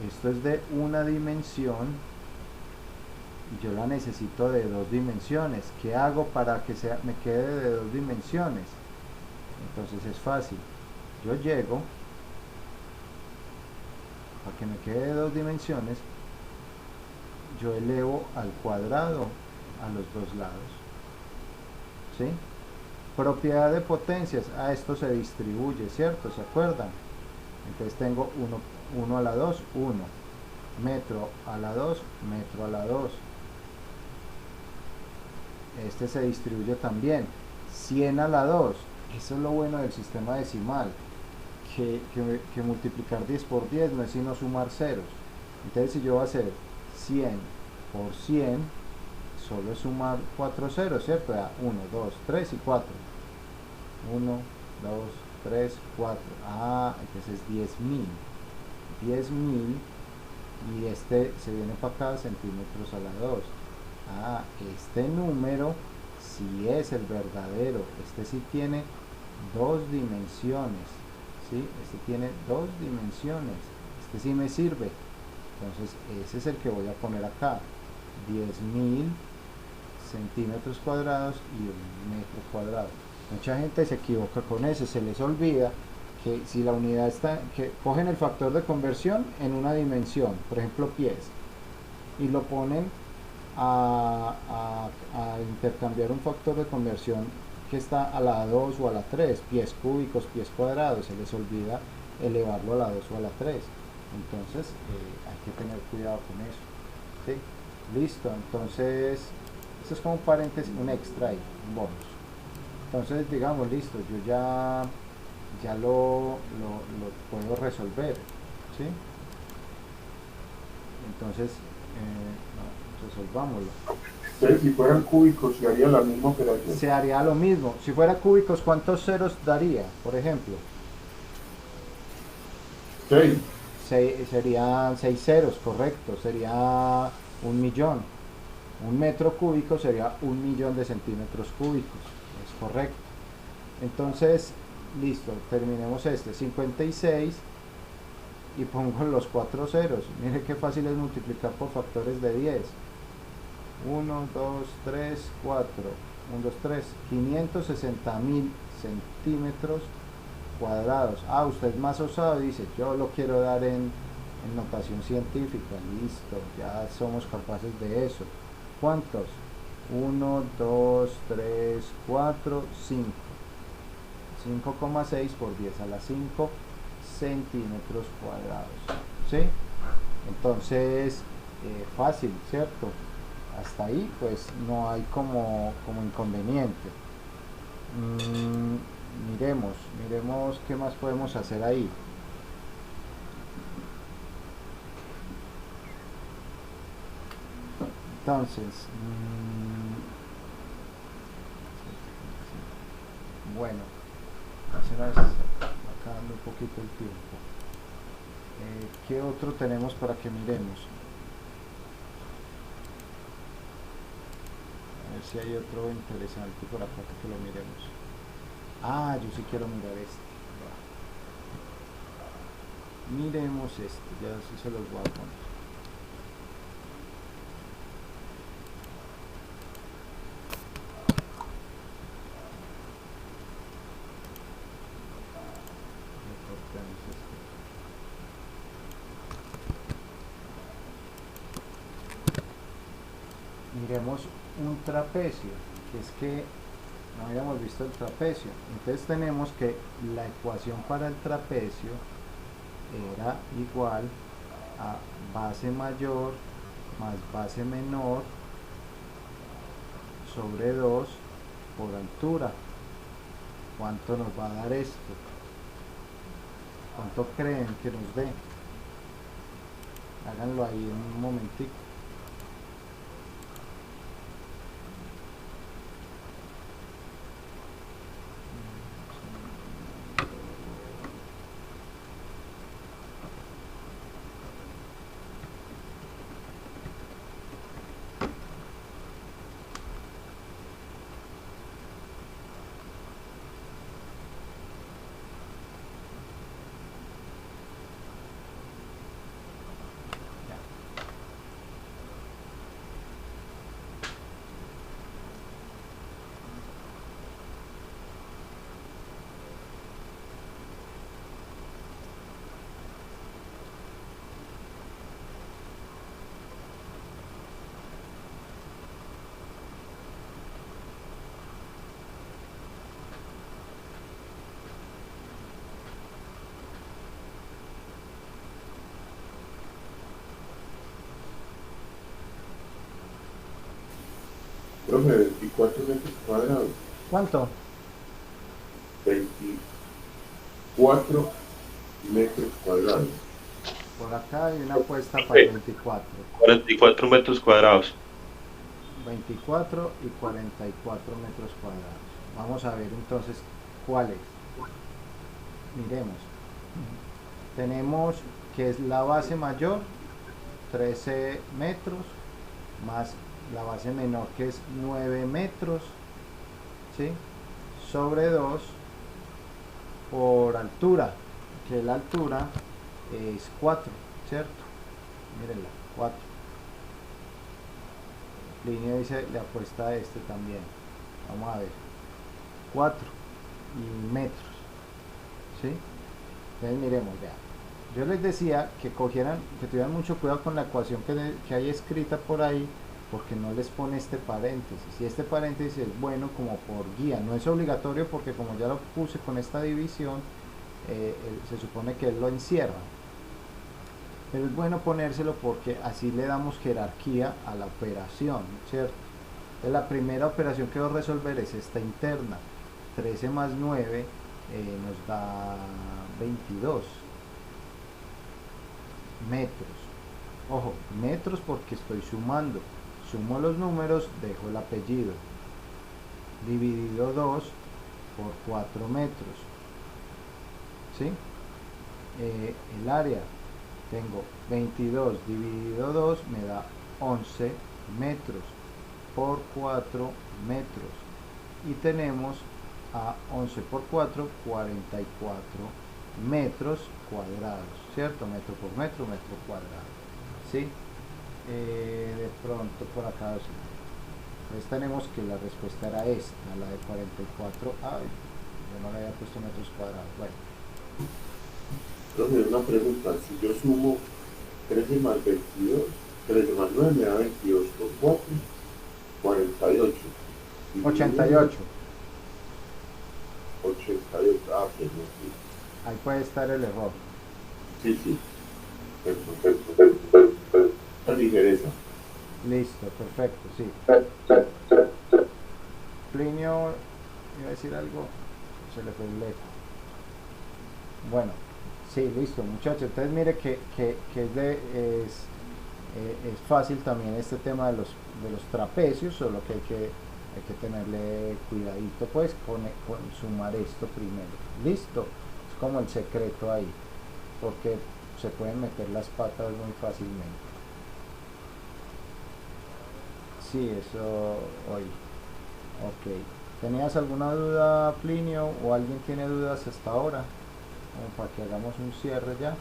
Esto es de una dimensión y yo la necesito de dos dimensiones. ¿Qué hago para que me quede de dos dimensiones? Entonces es fácil, yo llego, para que me quede de dos dimensiones, yo elevo al cuadrado a los dos lados, ¿sí? Propiedad de potencias, a esto se distribuye, ¿cierto? ¿Se acuerdan? Entonces tengo 1 a la 2, 1, metro a la 2, metro a la 2. Este se distribuye también, 100 a la 2. Eso es lo bueno del sistema decimal, que multiplicar 10 por 10 no es sino sumar ceros. Entonces si yo voy a hacer 100 por 100, solo es sumar 4 ceros, ¿cierto? 1, 2, 3 y 4. 1, 2, 3, 4. Entonces es 10.000. 10.000 y este se viene para acá, centímetros a la 2. Este número sí es el verdadero. Este sí tiene dos dimensiones. ¿Sí? Este tiene dos dimensiones. Este sí me sirve. Entonces ese es el que voy a poner acá. 10.000 centímetros cuadrados y un metro cuadrado. Mucha gente se equivoca con eso, se les olvida que si la unidad está, que cogen el factor de conversión en una dimensión, por ejemplo pies, y lo ponen a intercambiar un factor de conversión que está a la 2 o a la 3, pies cúbicos, pies cuadrados, se les olvida elevarlo a la 2 o a la 3. Entonces hay que tener cuidado con eso. ¿Sí? Listo, entonces esto es como un paréntesis, un extra ahí, un bonus. Entonces digamos, listo, yo ya lo puedo resolver. ¿Sí? Entonces resolvámoslo. Entonces, si fueran cúbicos, se haría la misma operación. Se haría lo mismo. Si fuera cúbicos, ¿cuántos ceros daría, por ejemplo? 6. Serían 6 ceros, correcto. Sería 1.000.000. Un metro cúbico sería 1.000.000 de centímetros cúbicos. Es correcto. Entonces, listo, terminemos 56 y pongo los 4 ceros. Mire qué fácil es multiplicar por factores de 10. 1, 2, 3, 4. 1, 2, 3. 560.000 centímetros cuadrados. Usted es más osado, dice, yo lo quiero dar en notación científica. Listo, ya somos capaces de eso. ¿Cuántos? 1, 2, 3, 4, 5. 5,6 por 10 a la 5 centímetros cuadrados. ¿Sí? Entonces, fácil, ¿cierto? Hasta ahí pues no hay como inconveniente. Miremos qué más podemos hacer ahí. Entonces, bueno, acá dando un poquito el tiempo. ¿Qué otro tenemos para que miremos? A ver si hay otro interesante por acá que lo miremos. Yo sí quiero mirar este. Miremos este, ya sí se los voy a poner. Miremos un trapecio, que es que no habíamos visto el trapecio. Entonces tenemos que la ecuación para el trapecio era igual a base mayor más base menor sobre 2 por altura. ¿Cuánto nos va a dar esto? ¿Cuánto creen que nos dé? Háganlo ahí en un momentico. Profe, 24 metros cuadrados. ¿Cuánto? 24 metros cuadrados. Por acá hay una apuesta para el 24. 44 metros cuadrados. 24 y 44 metros cuadrados. Vamos a ver entonces cuál es. Miremos. Tenemos que es la base mayor, 13 metros, más la base menor que es 9 metros, ¿sí? Sobre 2 por altura, que la altura es 4, ¿cierto? Mírenla, 4. Plinio dice, le apuesta a este también. Vamos a ver. 4 y metros, ¿sí? Entonces miremos, vean. Yo les decía que cogieran, que tuvieran mucho cuidado con la ecuación que hay escrita por ahí, porque no les pone este paréntesis. Y este paréntesis es bueno como por guía, no es obligatorio porque como ya lo puse con esta división, se supone que él lo encierra. Pero es bueno ponérselo porque así le damos jerarquía a la operación, ¿cierto? Entonces, la primera operación que voy a resolver es esta interna. 13 más 9 nos da 22 metros. Ojo, metros porque estoy sumando. Sumo los números, dejo el apellido. Dividido 2 por 4 metros. ¿Sí? El área. Tengo 22 dividido 2 me da 11 metros por 4 metros. Y tenemos a 11 por 4, 44 metros cuadrados, ¿cierto? Metro por metro, metro cuadrado, ¿sí? De pronto por acá, sí. Entonces tenemos que la respuesta era esta, la de 44, ay, yo no le había puesto metros cuadrados, bueno. Entonces, una pregunta, si yo sumo 13 más 22, 13 más 9 me da 22 por 4, 48. 88. 88, pues no, sí. Ahí puede estar el error. Sí, sí. Perfecto. La ligereza. Listo, perfecto, sí. Plinio, iba a decir algo, se le fue el eco. Bueno, sí, listo, muchachos. Entonces mire que es fácil también este tema de los trapecios, solo que hay que tenerle cuidadito pues con sumar esto primero. Listo, es como el secreto ahí, porque se pueden meter las patas muy fácilmente. Sí, eso hoy. Ok. ¿Tenías alguna duda, Plinio? ¿O alguien tiene dudas hasta ahora? Como para que hagamos un cierre ya.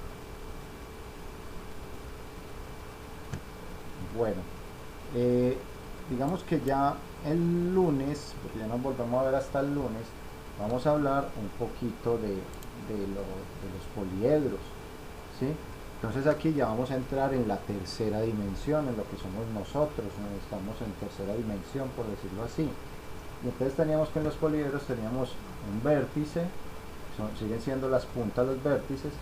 Bueno, digamos que ya el lunes, porque ya nos volvemos a ver hasta el lunes, vamos a hablar un poquito de los poliedros, ¿sí? Entonces aquí ya vamos a entrar en la tercera dimensión, en lo que somos nosotros, estamos en tercera dimensión, por decirlo así. Y entonces teníamos que en los poliedros teníamos un vértice, siguen siendo las puntas los vértices.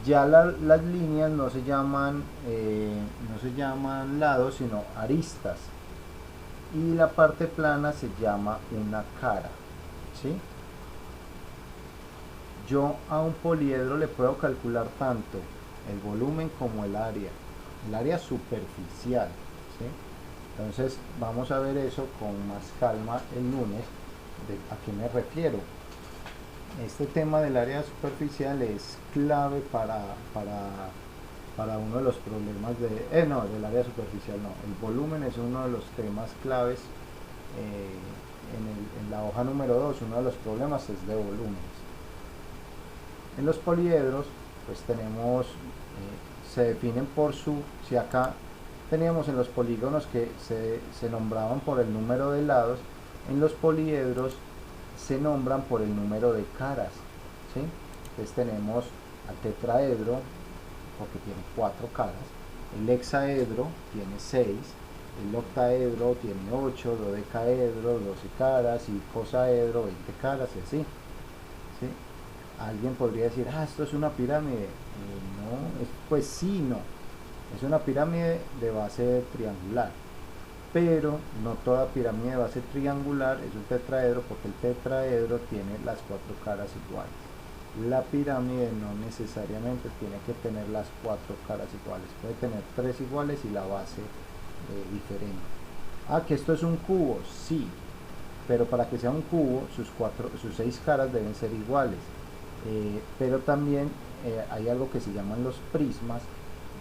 Ya las líneas no se llaman lados, sino aristas. Y la parte plana se llama una cara, ¿sí? Yo a un poliedro le puedo calcular tanto el volumen como el área superficial, ¿sí? Entonces vamos a ver eso con más calma el lunes, a qué me refiero. Este tema del área superficial es clave para uno de los problemas del área superficial no, el volumen es uno de los temas claves. En la hoja número 2 uno de los problemas es de volúmenes. En los poliedros pues tenemos, se definen por si acá teníamos en los polígonos que se nombraban por el número de lados, en los poliedros se nombran por el número de caras, ¿sí? Entonces tenemos al tetraedro, porque tiene 4 caras, el hexaedro tiene 6, el octaedro tiene 8, dodecaedro 12 caras y cosaedro 20 caras y así, ¿sí? Alguien podría decir, esto es una pirámide. No, pues sí, no. Es una pirámide de base triangular. Pero no toda pirámide de base triangular es un tetraedro, porque el tetraedro tiene las 4 caras iguales. La pirámide no necesariamente tiene que tener las 4 caras iguales, puede tener 3 iguales y la base diferente. Que esto es un cubo, sí, pero para que sea un cubo sus 6 caras deben ser iguales. Pero también hay algo que se llaman los prismas,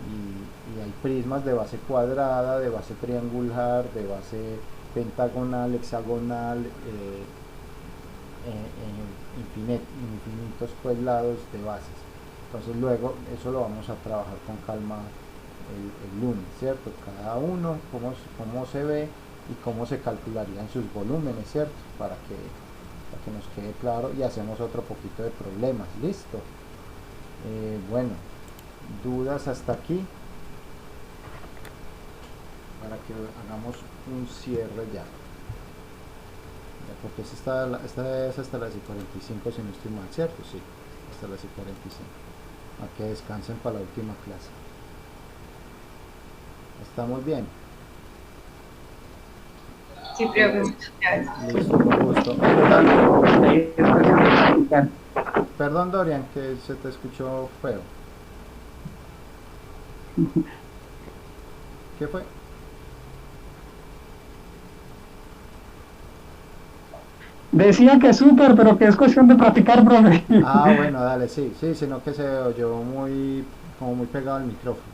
y hay prismas de base cuadrada, de base triangular, de base pentagonal, hexagonal, infinitos pues lados de bases. Entonces luego eso lo vamos a trabajar con calma el lunes, ¿cierto? Cada uno, cómo se ve y cómo se calcularían sus volúmenes, ¿cierto? Para que nos quede claro, y hacemos otro poquito de problemas. Listo. Bueno, dudas hasta aquí, para que hagamos un cierre ya, porque esta es hasta las 45 si no estoy mal, ¿cierto? Sí, hasta las 45, a que descansen para la última clase. ¿Estamos bien? Sí, profe, muchas gracias. Listo, con gusto. Perdón, Dorian, que se te escuchó feo. ¿Qué fue? Decía que súper, pero que es cuestión de practicar, profe. Bueno, dale, sí, sino que se oyó como muy pegado al micrófono.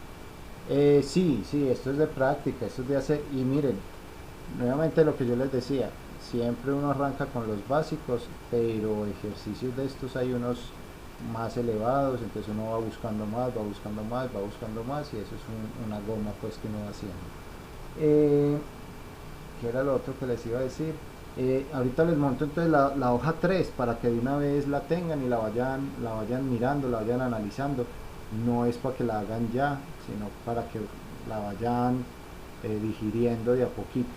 Sí, esto es de práctica, esto es de hacer, y miren, nuevamente lo que yo les decía, siempre uno arranca con los básicos, pero ejercicios de estos hay unos más elevados, entonces uno va buscando más, y eso es una goma pues que uno va haciendo. ¿Qué era lo otro que les iba a decir? Ahorita les monto entonces la hoja 3 para que de una vez la tengan y la vayan mirando, la vayan analizando. No es para que la hagan ya, sino para que la vayan digiriendo de a poquito.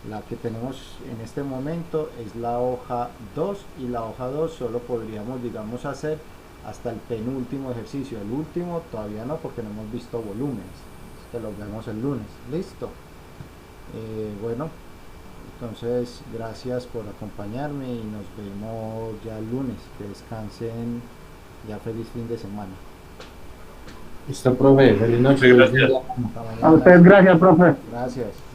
La que tenemos en este momento es la hoja 2, y la hoja 2 solo podríamos, digamos, hacer hasta el penúltimo ejercicio. El último todavía no, porque no hemos visto volúmenes, que los vemos el lunes. Listo. Bueno, entonces gracias por acompañarme y nos vemos ya el lunes. Que descansen, ya feliz fin de semana. Listo, profe, feliz noche. Gracias. Hasta mañana. A usted, gracias, profe. Gracias.